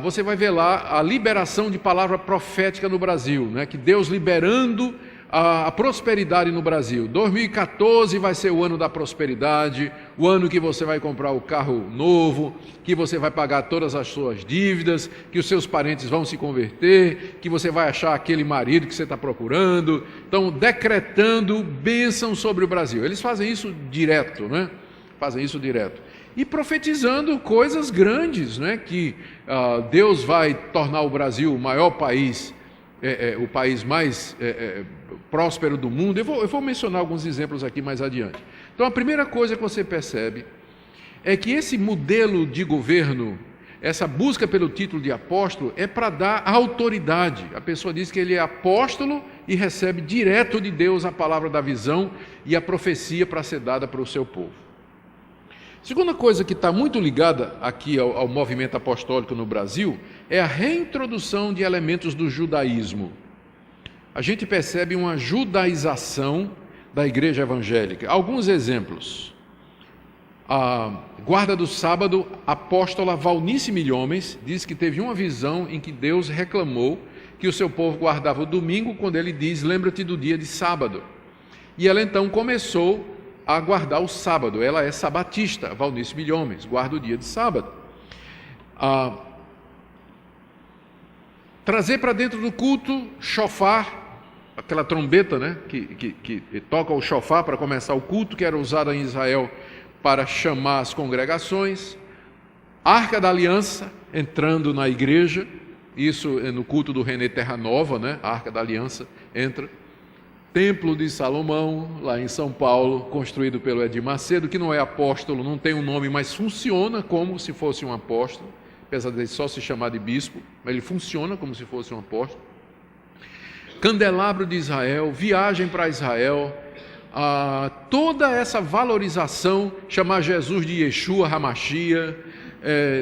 você vai ver lá a liberação de palavra profética no Brasil, que Deus liberando a prosperidade no Brasil. 2014 vai ser o ano da prosperidade, o ano que você vai comprar o carro novo, que você vai pagar todas as suas dívidas, que os seus parentes vão se converter, que você vai achar aquele marido que você está procurando. Então, decretando bênção sobre o Brasil. Eles fazem isso direto, Fazem isso direto. E profetizando coisas grandes, que Deus vai tornar o Brasil o maior país, o país mais próspero do mundo. Eu vou mencionar alguns exemplos aqui mais adiante. Então, a primeira coisa que você percebe é que esse modelo de governo, essa busca pelo título de apóstolo, é para dar autoridade. A pessoa diz que ele é apóstolo e recebe direto de Deus a palavra da visão e a profecia para ser dada para o seu povo. Segunda coisa que está muito ligada aqui ao movimento apostólico no Brasil é a reintrodução de elementos do judaísmo. A gente percebe uma judaização da igreja evangélica. Alguns exemplos. A guarda do sábado, a apóstola Valnice Milhomens, diz que teve uma visão em que Deus reclamou que o seu povo guardava o domingo, quando ele diz: lembra-te do dia de sábado. E ela então começou a guardar o sábado. Ela é sabatista, Valnice Milhomens, guarda o dia de sábado. Trazer para dentro do culto shofar, aquela trombeta, que toca o shofar para começar o culto, que era usada em Israel para chamar as congregações. Arca da Aliança entrando na igreja, isso é no culto do Renê Terranova, a Arca da Aliança entra. Templo de Salomão, lá em São Paulo, construído pelo Edir Macedo, que não é apóstolo, não tem um nome, mas funciona como se fosse um apóstolo, apesar de só se chamar de bispo, mas ele funciona como se fosse um apóstolo. Candelabro de Israel, viagem para Israel, toda essa valorização, chamar Jesus de Yeshua HaMashiach,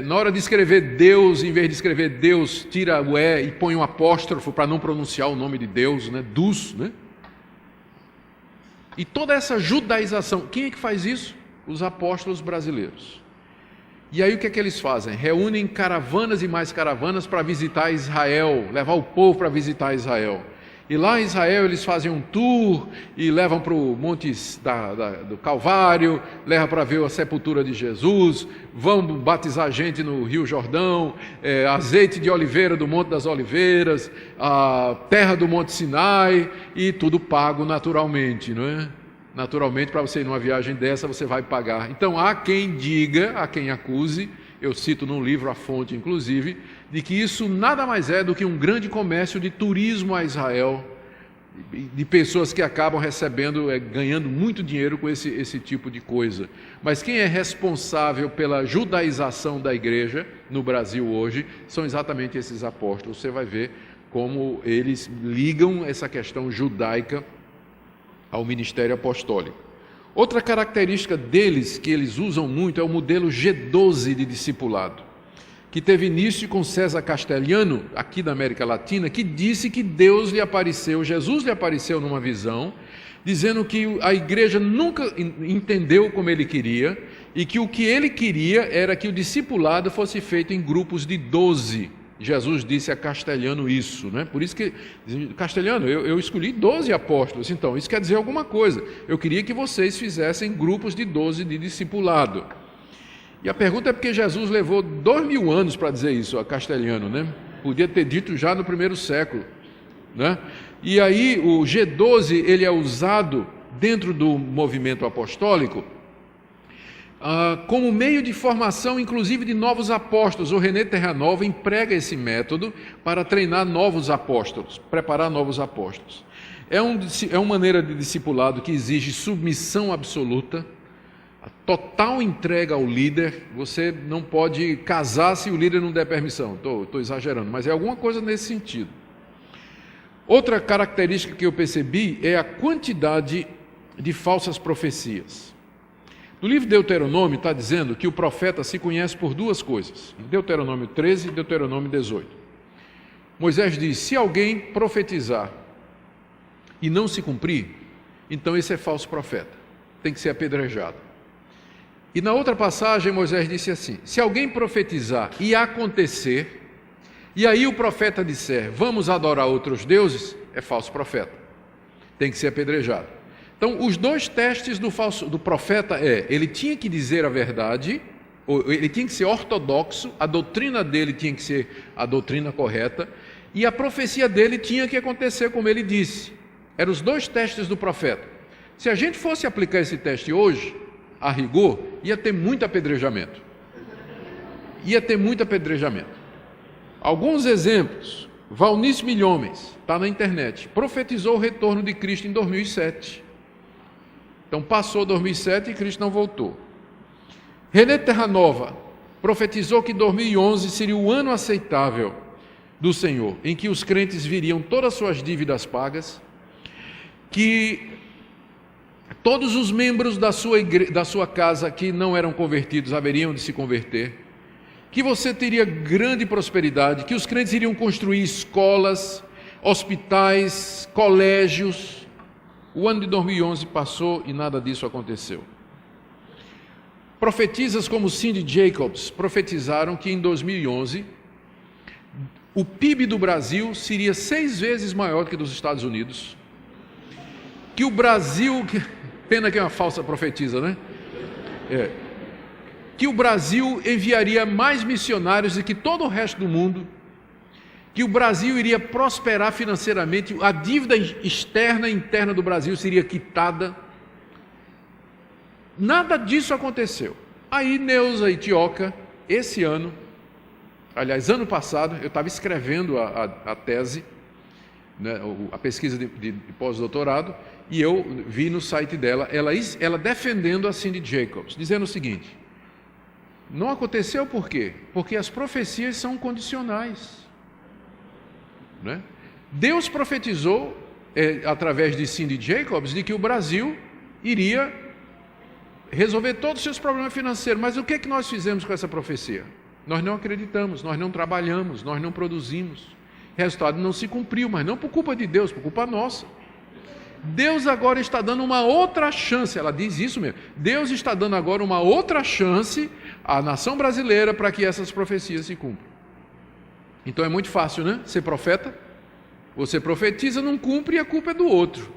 na hora de escrever Deus, em vez de escrever Deus, tira o E e põe um apóstrofo para não pronunciar o nome de Deus, Dus, E toda essa judaização, quem é que faz isso? Os apóstolos brasileiros. E aí o que é que eles fazem? Reúnem caravanas e mais caravanas para visitar Israel, levar o povo para visitar Israel. E lá em Israel eles fazem um tour e levam para o Monte do Calvário, levam para ver a sepultura de Jesus, vão batizar gente no Rio Jordão, azeite de oliveira do Monte das Oliveiras, a terra do Monte Sinai, e tudo pago naturalmente, Naturalmente, para você ir numa viagem dessa, você vai pagar. Então, há quem diga, há quem acuse, eu cito no livro a fonte, inclusive, de que isso nada mais é do que um grande comércio de turismo a Israel, de pessoas que acabam recebendo, ganhando muito dinheiro com esse tipo de coisa. Mas quem é responsável pela judaização da igreja no Brasil hoje são exatamente esses apóstolos. Você vai ver como eles ligam essa questão judaica ao ministério apostólico. Outra característica deles, que eles usam muito, é o modelo G12 de discipulado, que teve início com César Castelhano, aqui da América Latina, que disse que Deus lhe apareceu, Jesus lhe apareceu numa visão, dizendo que a igreja nunca entendeu como ele queria, e que o que ele queria era que o discipulado fosse feito em grupos de 12. Jesus disse a Castelhano isso, né? Por isso que, Castelhano, eu escolhi 12 apóstolos, então isso quer dizer alguma coisa. Eu queria que vocês fizessem grupos de 12 de discipulado. E a pergunta é porque Jesus levou 2000 anos para dizer isso a Castelhano, né? Podia ter dito já no primeiro século, né? E aí o G12 ele é usado dentro do movimento apostólico como meio de formação, inclusive de novos apóstolos. O René Terranova emprega esse método para treinar novos apóstolos, preparar novos apóstolos. É uma maneira de discipulado que exige submissão absoluta, a total entrega ao líder. Você não pode casar se o líder não der permissão. Estou exagerando, mas é alguma coisa nesse sentido. Outra característica que eu percebi é a quantidade de falsas profecias. No livro de Deuteronômio está dizendo que o profeta se conhece por duas coisas. Deuteronômio 13 e Deuteronômio 18. Moisés diz: se alguém profetizar e não se cumprir, então esse é falso profeta, tem que ser apedrejado. E na outra passagem Moisés disse assim: se alguém profetizar e acontecer, e aí o profeta disser, vamos adorar outros deuses, é falso profeta, tem que ser apedrejado. Então, os dois testes do profeta ele tinha que dizer a verdade, ou ele tinha que ser ortodoxo, a doutrina dele tinha que ser a doutrina correta, e a profecia dele tinha que acontecer como ele disse. Eram os dois testes do profeta. Se a gente fosse aplicar esse teste hoje, a rigor, ia ter muito apedrejamento. Alguns exemplos. Valnice Milhomens, está na internet, profetizou o retorno de Cristo em 2007. Então passou 2007 e Cristo não voltou. René Terranova profetizou que 2011 seria o ano aceitável do Senhor, em que os crentes viriam todas as suas dívidas pagas, que todos os membros da sua casa que não eram convertidos haveriam de se converter, que você teria grande prosperidade, que os crentes iriam construir escolas, hospitais, colégios. O ano de 2011 passou e nada disso aconteceu. Profetisas como Cindy Jacobs profetizaram que em 2011 o PIB do Brasil seria 6 vezes maior que dos Estados Unidos, que o Brasil, pena que é uma falsa profetisa, né? Que o Brasil enviaria mais missionários do que todo o resto do mundo, que o Brasil iria prosperar financeiramente, a dívida externa e interna do Brasil seria quitada. Nada disso aconteceu. Aí Neuza e Tioca, esse ano, aliás, ano passado, eu estava escrevendo a tese, né, a pesquisa de pós-doutorado, e eu vi no site dela, ela defendendo a Cindy Jacobs, dizendo o seguinte: não aconteceu por quê? Porque as profecias são condicionais. Né? Deus profetizou, através de Cindy Jacobs, de que o Brasil iria resolver todos os seus problemas financeiros. Mas o que é que nós fizemos com essa profecia? Nós não acreditamos, nós não trabalhamos, nós não produzimos. O resultado não se cumpriu, mas não por culpa de Deus, por culpa nossa. Deus agora está dando uma outra chance, ela diz isso mesmo, Deus está dando agora uma outra chance à nação brasileira para que essas profecias se cumpram. Então é muito fácil, né? Ser profeta, você profetiza, não cumpre e a culpa é do outro,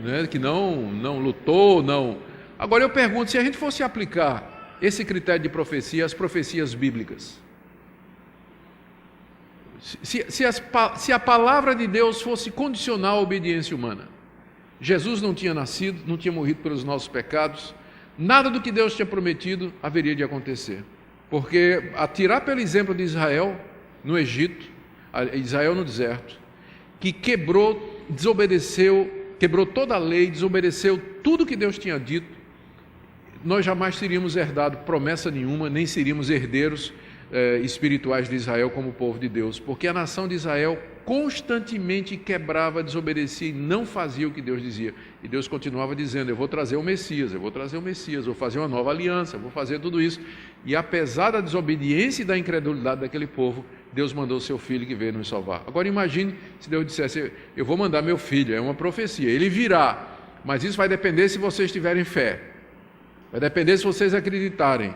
né? Que não lutou, não... Agora eu pergunto, se a gente fosse aplicar esse critério de profecia às profecias bíblicas, se a palavra de Deus fosse condicional à obediência humana, Jesus não tinha nascido, não tinha morrido pelos nossos pecados, nada do que Deus tinha prometido haveria de acontecer, porque atirar pelo exemplo de Israel no Egito, Israel no deserto, que quebrou desobedeceu, quebrou toda a lei, desobedeceu tudo que Deus tinha dito, nós jamais teríamos herdado promessa nenhuma, nem seríamos herdeiros espirituais de Israel como o povo de Deus, porque a nação de Israel constantemente quebrava, desobedecia e não fazia o que Deus dizia. E Deus continuava dizendo: eu vou trazer o Messias, vou fazer uma nova aliança, vou fazer tudo isso. E apesar da desobediência e da incredulidade daquele povo, Deus mandou o seu filho que veio nos salvar. Agora imagine se Deus dissesse: eu vou mandar meu filho, é uma profecia, ele virá, mas isso vai depender se vocês tiverem fé, vai depender se vocês acreditarem.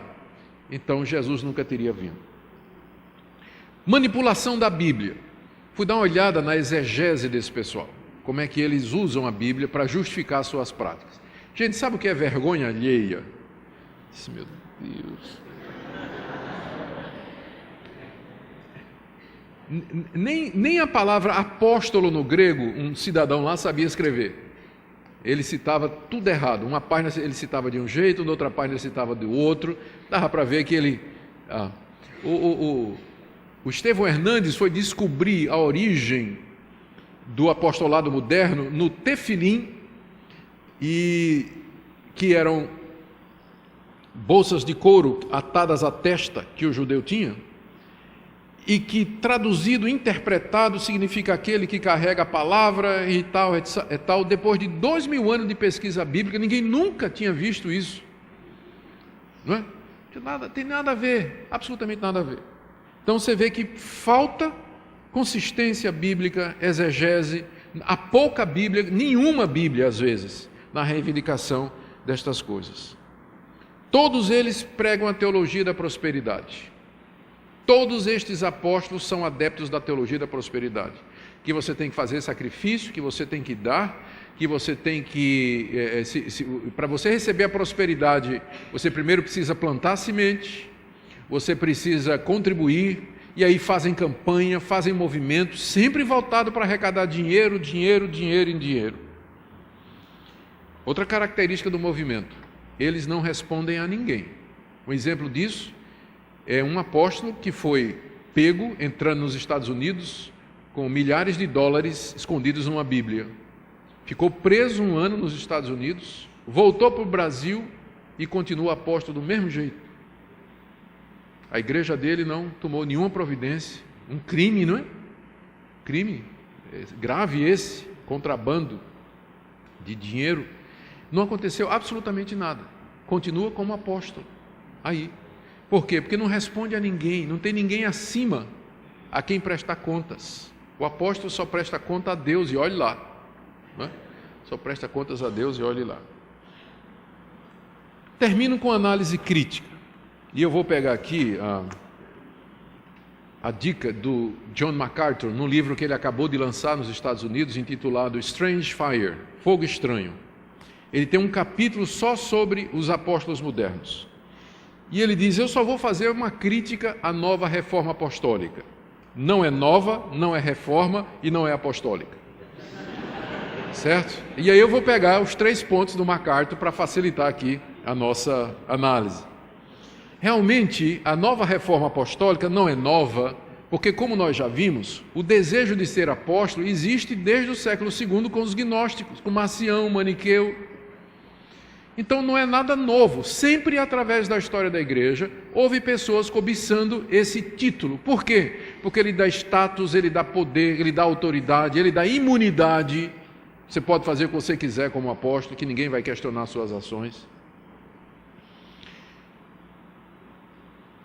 Então Jesus nunca teria vindo. Manipulação da Bíblia. Fui dar uma olhada na exegese desse pessoal, como é que eles usam a Bíblia para justificar suas práticas. Gente, sabe o que é vergonha alheia? Meu Deus. Nem a palavra apóstolo no grego, um cidadão lá sabia escrever. Ele citava tudo errado. Uma página ele citava de um jeito, na outra página ele citava do outro. Dava para ver que ele... O Estevão Hernandes foi descobrir a origem do apostolado moderno no tefilim, e que eram bolsas de couro atadas à testa que o judeu tinha, e que traduzido, interpretado, significa aquele que carrega a palavra e tal, e tal. Depois de 2000 anos de pesquisa bíblica, ninguém nunca tinha visto isso. Não é? Tem nada a ver, absolutamente nada a ver. Então você vê que falta consistência bíblica, exegese, há pouca Bíblia, nenhuma Bíblia às vezes, na reivindicação destas coisas. Todos eles pregam a teologia da prosperidade. Todos estes apóstolos são adeptos da teologia da prosperidade, que você tem que fazer sacrifício, que você tem que dar, que você tem que... para você receber a prosperidade, você primeiro precisa plantar semente, você precisa contribuir, e aí fazem campanha, fazem movimento, sempre voltado para arrecadar dinheiro. Outra característica do movimento: eles não respondem a ninguém. Um exemplo disso é um apóstolo que foi pego entrando nos Estados Unidos com milhares de dólares escondidos numa Bíblia. Ficou preso 1 ano nos Estados Unidos, voltou para o Brasil e continua apóstolo do mesmo jeito. A igreja dele não tomou nenhuma providência. Um crime, não é? Crime grave esse, contrabando de dinheiro. Não aconteceu absolutamente nada. Continua como apóstolo. Aí. Por quê? Porque não responde a ninguém, não tem ninguém acima a quem prestar contas. O apóstolo só presta conta a Deus e olhe lá. Não é? Só presta contas a Deus e olhe lá. Termino com análise crítica. E eu vou pegar aqui a dica do John MacArthur, num livro que ele acabou de lançar nos Estados Unidos, intitulado Strange Fire, Fogo Estranho. Ele tem um capítulo só sobre os apóstolos modernos. E ele diz: eu só vou fazer uma crítica à nova reforma apostólica. Não é nova, não é reforma e não é apostólica. Certo? E aí eu vou pegar os 3 pontos do MacArthur para facilitar aqui a nossa análise. Realmente, a nova reforma apostólica não é nova, porque, como nós já vimos, o desejo de ser apóstolo existe desde o século II com os gnósticos, com Marcião, Maniqueu. Então não é nada novo. Sempre através da história da igreja houve pessoas cobiçando esse título. Por quê? Porque ele dá status, ele dá poder, ele dá autoridade, ele dá imunidade. Você pode fazer o que você quiser como apóstolo, que ninguém vai questionar suas ações.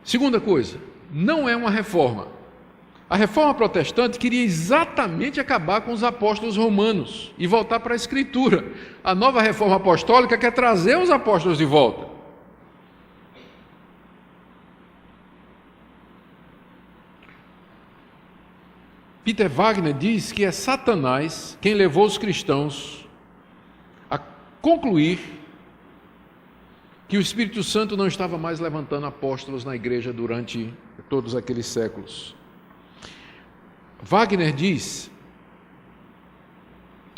Segunda coisa, não é uma reforma. A reforma protestante queria exatamente acabar com os apóstolos romanos e voltar para a Escritura. A nova reforma apostólica quer trazer os apóstolos de volta. Peter Wagner diz que é Satanás quem levou os cristãos a concluir que o Espírito Santo não estava mais levantando apóstolos na igreja durante todos aqueles séculos. Wagner diz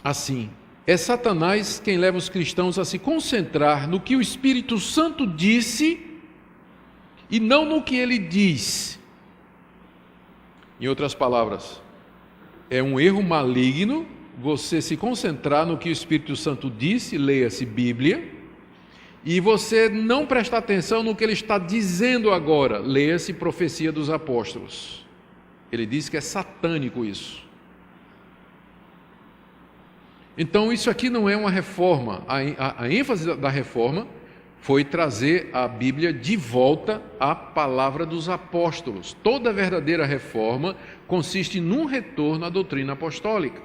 assim: é Satanás quem leva os cristãos a se concentrar no que o Espírito Santo disse e não no que ele diz. Em outras palavras, é um erro maligno você se concentrar no que o Espírito Santo disse, leia-se Bíblia, e você não prestar atenção no que ele está dizendo agora, leia-se Profecia dos Apóstolos. Ele diz que é satânico isso. Então isso aqui não é uma reforma, a ênfase da reforma foi trazer a Bíblia de volta à palavra dos apóstolos. Toda verdadeira reforma consiste num retorno à doutrina apostólica,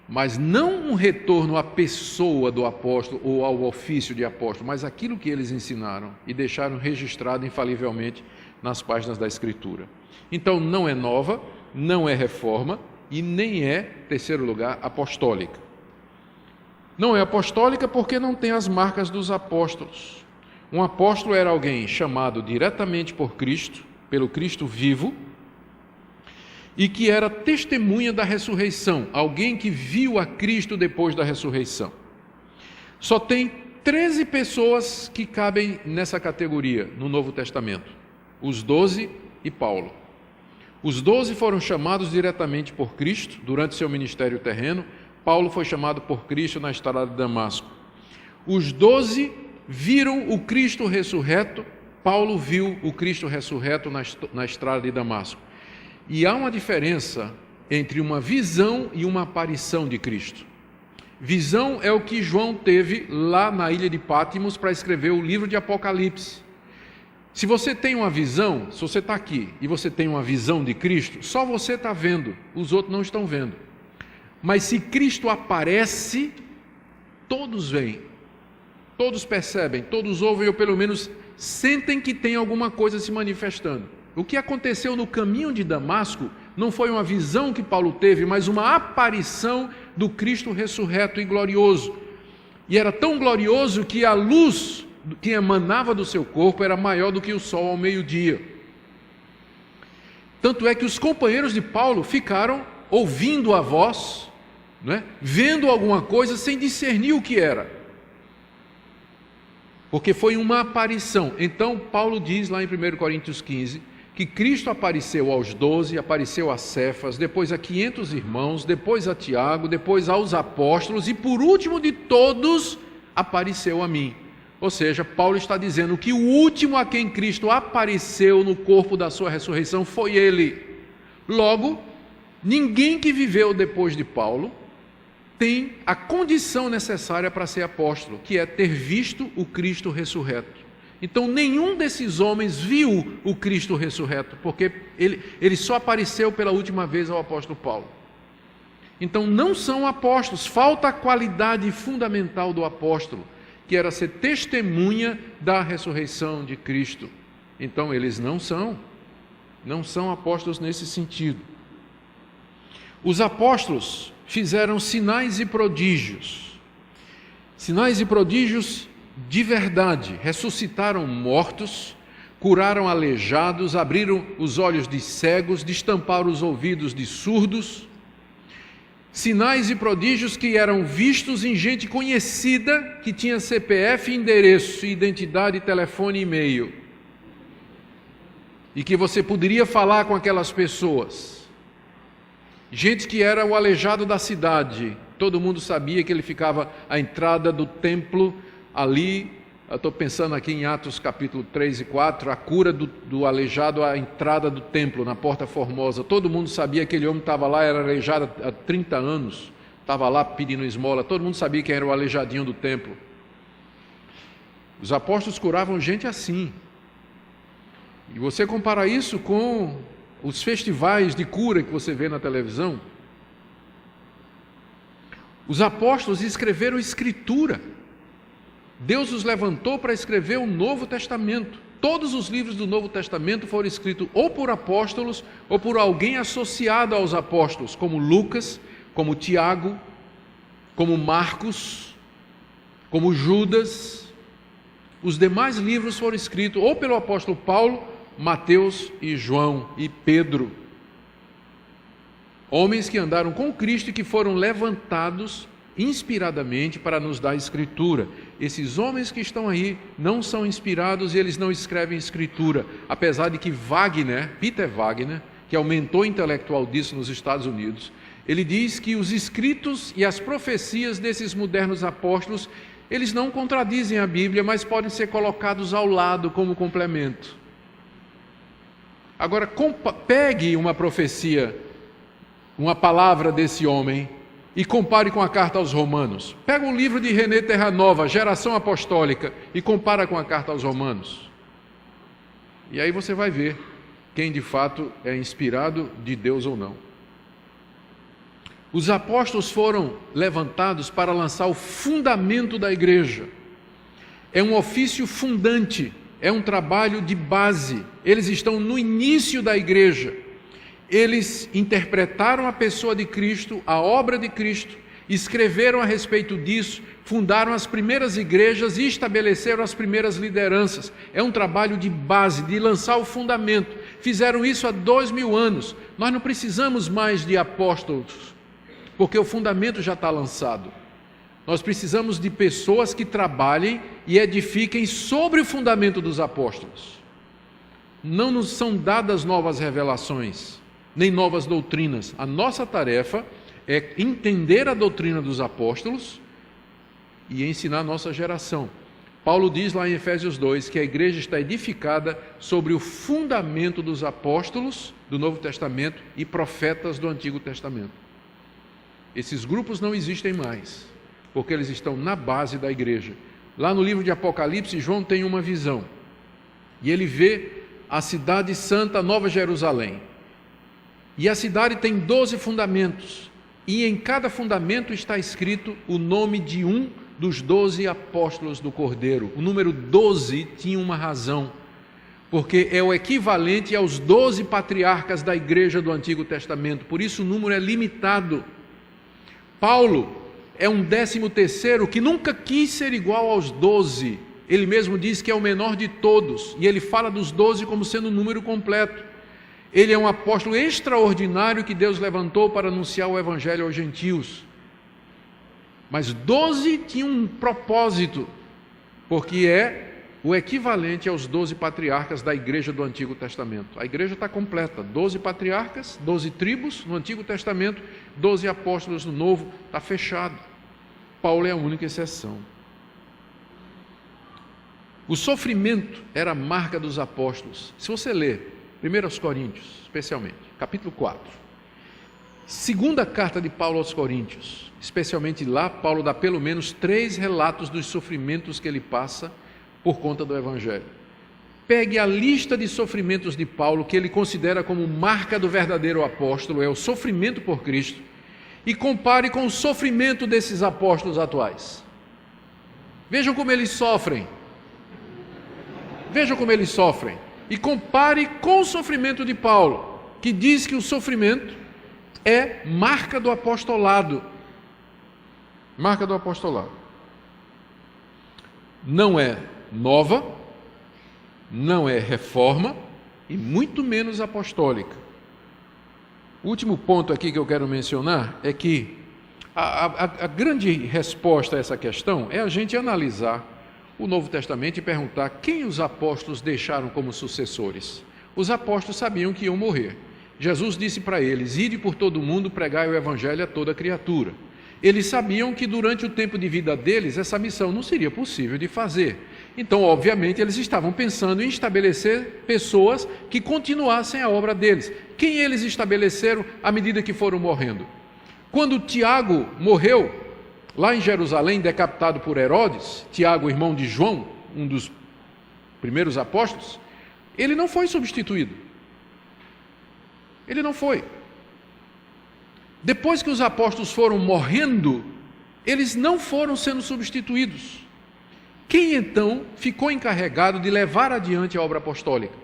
mas não um retorno à pessoa do apóstolo ou ao ofício de apóstolo, mas aquilo que eles ensinaram e deixaram registrado infalivelmente nas páginas da Escritura. Então não é nova, não é reforma e nem é, em terceiro lugar, apostólica. Não é apostólica porque não tem as marcas dos apóstolos. Um apóstolo era alguém chamado diretamente por Cristo, pelo Cristo vivo, e que era testemunha da ressurreição, alguém que viu a Cristo depois da ressurreição. Só tem 13 pessoas que cabem nessa categoria no Novo Testamento, os 12 e Paulo. Os 12 foram chamados diretamente por Cristo durante seu ministério terreno. Paulo foi chamado por Cristo na estrada de Damasco. Os 12 viram o Cristo ressurreto, Paulo viu o Cristo ressurreto na estrada de Damasco. E há uma diferença entre uma visão e uma aparição de Cristo. Visão é o que João teve lá na ilha de Patmos para escrever o livro de Apocalipse. Se você tem uma visão, se você está aqui e você tem uma visão de Cristo, só você está vendo, os outros não estão vendo. Mas se Cristo aparece, todos veem, todos percebem, todos ouvem ou pelo menos sentem que tem alguma coisa se manifestando. O que aconteceu no caminho de Damasco não foi uma visão que Paulo teve, mas uma aparição do Cristo ressurreto e glorioso. E era tão glorioso que a luz que emanava do seu corpo era maior do que o sol ao meio-dia. Tanto é que os companheiros de Paulo ficaram ouvindo a voz, vendo alguma coisa sem discernir o que era, porque foi uma aparição. Então Paulo diz lá em 1 Coríntios 15 que Cristo apareceu aos 12, apareceu a Cefas, depois a 500 irmãos, depois a Tiago, depois aos apóstolos e por último de todos apareceu a mim. Ou seja, Paulo está dizendo que o último a quem Cristo apareceu no corpo da sua ressurreição foi ele. Logo, ninguém que viveu depois de Paulo tem a condição necessária para ser apóstolo, que é ter visto o Cristo ressurreto. Então nenhum desses homens viu o Cristo ressurreto, porque ele só apareceu pela última vez ao apóstolo Paulo. Então não são apóstolos, falta a qualidade fundamental do apóstolo, que era ser testemunha da ressurreição de Cristo. Então eles não são apóstolos nesse sentido. Os apóstolos fizeram sinais e prodígios de verdade, ressuscitaram mortos, curaram aleijados, abriram os olhos de cegos, destamparam os ouvidos de surdos, sinais e prodígios que eram vistos em gente conhecida, que tinha CPF, endereço, identidade, telefone e e-mail, e que você poderia falar com aquelas pessoas. Gente que era o aleijado da cidade, todo mundo sabia que ele ficava à entrada do templo, ali, eu estou pensando aqui em Atos capítulo 3 e 4, a cura do aleijado à entrada do templo, na Porta Formosa. Todo mundo sabia que aquele homem estava lá, era aleijado há 30 anos, estava lá pedindo esmola, todo mundo sabia quem era o aleijadinho do templo. Os apóstolos curavam gente assim. E você compara isso com os festivais de cura que você vê na televisão. Os apóstolos escreveram escritura. Deus os levantou para escrever o Novo Testamento. Todos os livros do Novo Testamento foram escritos ou por apóstolos ou por alguém associado aos apóstolos, como Lucas, como Tiago, como Marcos, como Judas. Os demais livros foram escritos ou pelo apóstolo Paulo, Mateus e João e Pedro. Homens que andaram com Cristo e que foram levantados inspiradamente para nos dar escritura. Esses homens que estão aí não são inspirados e eles não escrevem escritura, apesar de que Peter Wagner, que é o mentor intelectual disso nos Estados Unidos, Ele diz que os escritos e as profecias desses modernos apóstolos, eles não contradizem a Bíblia, mas podem ser colocados ao lado como complemento. Agora, pegue uma profecia, uma palavra desse homem, e compare com a carta aos Romanos. Pega o livro de René Terranova, Geração Apostólica, e compara com a carta aos Romanos. E aí você vai ver quem de fato é inspirado de Deus ou não. Os apóstolos foram levantados para lançar o fundamento da igreja. É um ofício fundante, é um trabalho de base. Eles estão no início da igreja. Eles interpretaram a pessoa de Cristo, a obra de Cristo, escreveram a respeito disso, fundaram as primeiras igrejas e estabeleceram as primeiras lideranças. É um trabalho de base, de lançar o fundamento. Fizeram isso há 2000 anos. Nós não precisamos mais de apóstolos, porque o fundamento já está lançado. Nós precisamos de pessoas que trabalhem e edifiquem sobre o fundamento dos apóstolos. Não nos são dadas novas revelações, nem novas doutrinas. A nossa tarefa é entender a doutrina dos apóstolos e ensinar a nossa geração. Paulo diz lá em Efésios 2 que a igreja está edificada sobre o fundamento dos apóstolos do Novo Testamento e profetas do Antigo Testamento. Esses grupos não existem mais, porque eles estão na base da igreja. Lá no livro de Apocalipse, João tem uma visão, e ele vê a cidade santa, Nova Jerusalém. E a cidade tem 12 fundamentos, e em cada fundamento está escrito o nome de um dos 12 apóstolos do Cordeiro. O número 12 tinha uma razão, porque é o equivalente aos 12 patriarcas da igreja do Antigo Testamento, por isso o número é limitado. Paulo é um 13º que nunca quis ser igual aos 12, ele mesmo diz que é o menor de todos, e ele fala dos 12 como sendo um número completo. Ele é um apóstolo extraordinário que Deus levantou para anunciar o Evangelho aos gentios. Mas 12 tinham um propósito, porque é o equivalente aos 12 patriarcas da igreja do Antigo Testamento. A igreja está completa, 12 patriarcas, 12 tribos no Antigo Testamento, 12 apóstolos no Novo, está fechado. Paulo é a única exceção. O sofrimento era a marca dos apóstolos. Se você ler 1 Coríntios, especialmente, capítulo 4, segunda carta de Paulo aos Coríntios, especialmente lá, Paulo dá pelo menos 3 relatos dos sofrimentos que ele passa por conta do Evangelho. Pegue a lista de sofrimentos de Paulo, que ele considera como marca do verdadeiro apóstolo, é o sofrimento por Cristo, e compare com o sofrimento desses apóstolos atuais. Vejam como eles sofrem. Vejam como eles sofrem. E compare com o sofrimento de Paulo, que diz que o sofrimento é marca do apostolado. Marca do apostolado. Não é nova, não é reforma e muito menos apostólica. O último ponto aqui que eu quero mencionar é que a grande resposta a essa questão é a gente analisar o Novo Testamento e perguntar quem os apóstolos deixaram como sucessores. Os apóstolos sabiam que iam morrer. Jesus disse para eles: ide por todo o mundo, pregai o Evangelho a toda criatura. Eles sabiam que durante o tempo de vida deles, essa missão não seria possível de fazer. Então, obviamente, eles estavam pensando em estabelecer pessoas que continuassem a obra deles. Quem eles estabeleceram à medida que foram morrendo? Quando Tiago morreu, lá em Jerusalém, decapitado por Herodes, Tiago, irmão de João, um dos primeiros apóstolos, ele não foi substituído. Ele não foi. Depois que os apóstolos foram morrendo, eles não foram sendo substituídos. Quem então ficou encarregado de levar adiante a obra apostólica?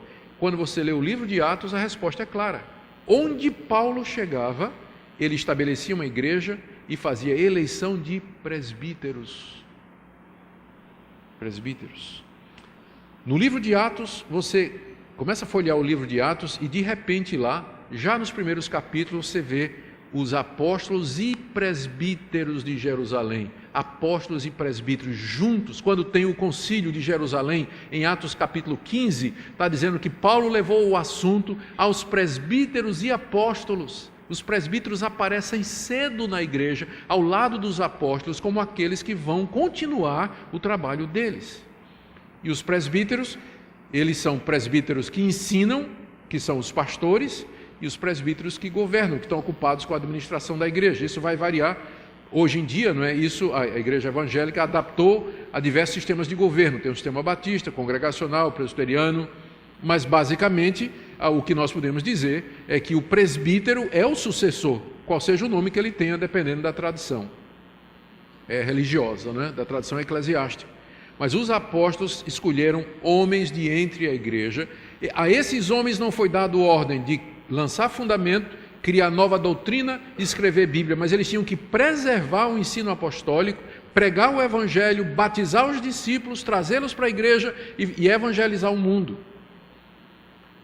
Quando você lê o livro de Atos, a resposta é clara. Onde Paulo chegava, ele estabelecia uma igreja e fazia eleição de presbíteros. Presbíteros. No livro de Atos, você começa a folhear o livro de Atos e de repente lá, já nos primeiros capítulos, você vê os apóstolos e presbíteros de Jerusalém. Apóstolos e presbíteros juntos. Quando tem o concílio de Jerusalém, em Atos capítulo 15, está dizendo que Paulo levou o assunto aos presbíteros e apóstolos. os presbíteros aparecem cedo na igreja, ao lado dos apóstolos, como aqueles que vão continuar o trabalho deles. E os presbíteros, eles são presbíteros que ensinam, que são os pastores, e os presbíteros que governam, que estão ocupados com a administração da igreja. Isso vai variar. Hoje em dia, não é isso? A igreja evangélica adaptou a diversos sistemas de governo. Tem o sistema batista, congregacional, presbiteriano, mas basicamente o que nós podemos dizer é que o presbítero é o sucessor, qual seja o nome que ele tenha, dependendo da tradição religiosa, né? Da tradição eclesiástica. Mas os apóstolos escolheram homens de entre a igreja. E a esses homens não foi dado ordem de lançar fundamento, criar nova doutrina e escrever Bíblia, mas eles tinham que preservar o ensino apostólico, pregar o evangelho, batizar os discípulos, trazê-los para a igreja e evangelizar o mundo.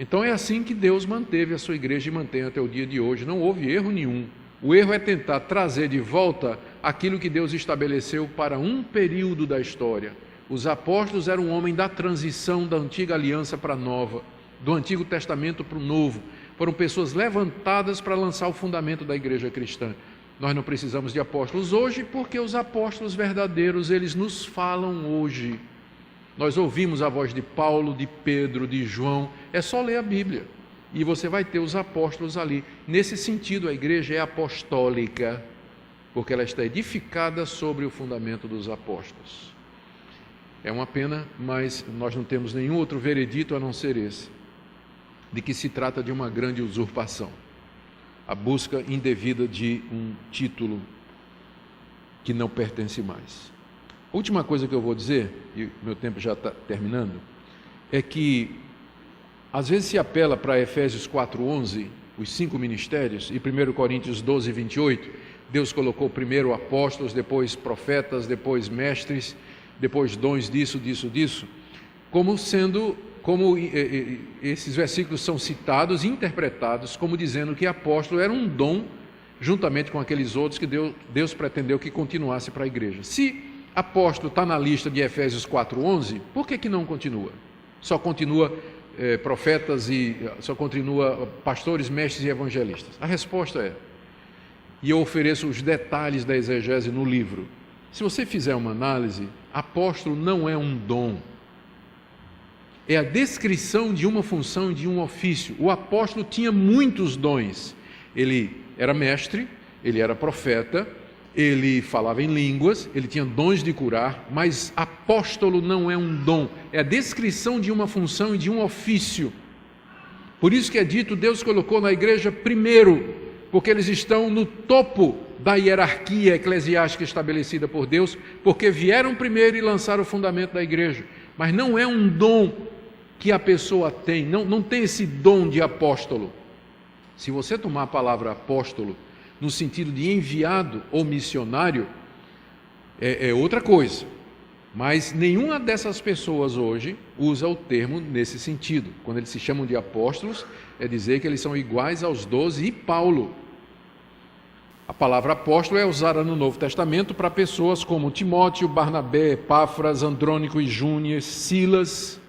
Então é assim que Deus manteve a sua igreja e mantém até o dia de hoje. Não houve erro nenhum. O erro é tentar trazer de volta aquilo que Deus estabeleceu para um período da história. Os apóstolos eram um homem da transição da antiga aliança para a nova, do Antigo Testamento para o Novo. Foram pessoas levantadas para lançar o fundamento da igreja cristã. Nós não precisamos de apóstolos hoje, porque os apóstolos verdadeiros, eles nos falam hoje. Nós ouvimos a voz de Paulo, de Pedro, de João. É só ler a Bíblia e você vai ter os apóstolos ali. Nesse sentido, a igreja é apostólica, porque ela está edificada sobre o fundamento dos apóstolos. É uma pena, mas nós não temos nenhum outro veredito a não ser esse, de que se trata de uma grande usurpação, a busca indevida de um título que não pertence mais. A última coisa que eu vou dizer, e meu tempo já está terminando, é que às vezes se apela para Efésios 4:11, os 5 ministérios, e 1 Coríntios 12:28, Deus colocou primeiro apóstolos, depois profetas, depois mestres, depois dons disso, como esses versículos são citados e interpretados como dizendo que apóstolo era um dom, juntamente com aqueles outros que Deus pretendeu que continuasse para a igreja. Se apóstolo está na lista de Efésios 4:11, por que não continua? Só continua profetas e só continua pastores, mestres e evangelistas? A resposta é, e eu ofereço os detalhes da exegese no livro, se você fizer uma análise, apóstolo não é um dom, é a descrição de uma função, de um ofício. O apóstolo tinha muitos dons. Ele era mestre, ele era profeta, ele falava em línguas, ele tinha dons de curar, mas apóstolo não é um dom, é a descrição de uma função e de um ofício. Por isso que é dito, Deus colocou na igreja primeiro, porque eles estão no topo da hierarquia eclesiástica estabelecida por Deus, porque vieram primeiro e lançaram o fundamento da igreja. Mas não é um dom que a pessoa tem, não tem esse dom de apóstolo. Se você tomar a palavra apóstolo no sentido de enviado ou missionário, é outra coisa. Mas nenhuma dessas pessoas hoje usa o termo nesse sentido. Quando eles se chamam de apóstolos, é dizer que eles são iguais aos 12 e Paulo. A palavra apóstolo é usada no Novo Testamento para pessoas como Timóteo, Barnabé, Epáfras, Andrônico e Júnior, Silas.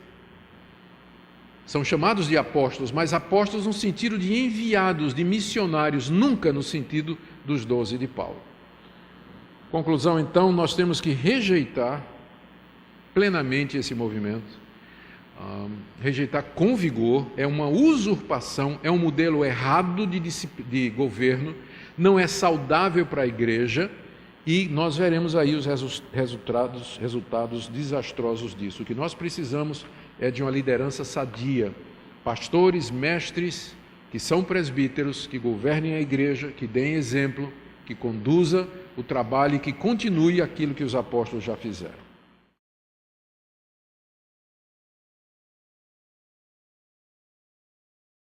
São chamados de apóstolos, mas apóstolos no sentido de enviados, de missionários, nunca no sentido dos 12 de Paulo. Conclusão, então, nós temos que rejeitar plenamente esse movimento, rejeitar com vigor. É uma usurpação, é um modelo errado de governo, não é saudável para a igreja, e nós veremos aí os resultados desastrosos disso. O que nós precisamos é de uma liderança sadia, pastores, mestres, que são presbíteros, que governem a igreja, que deem exemplo, que conduza o trabalho e que continue aquilo que os apóstolos já fizeram.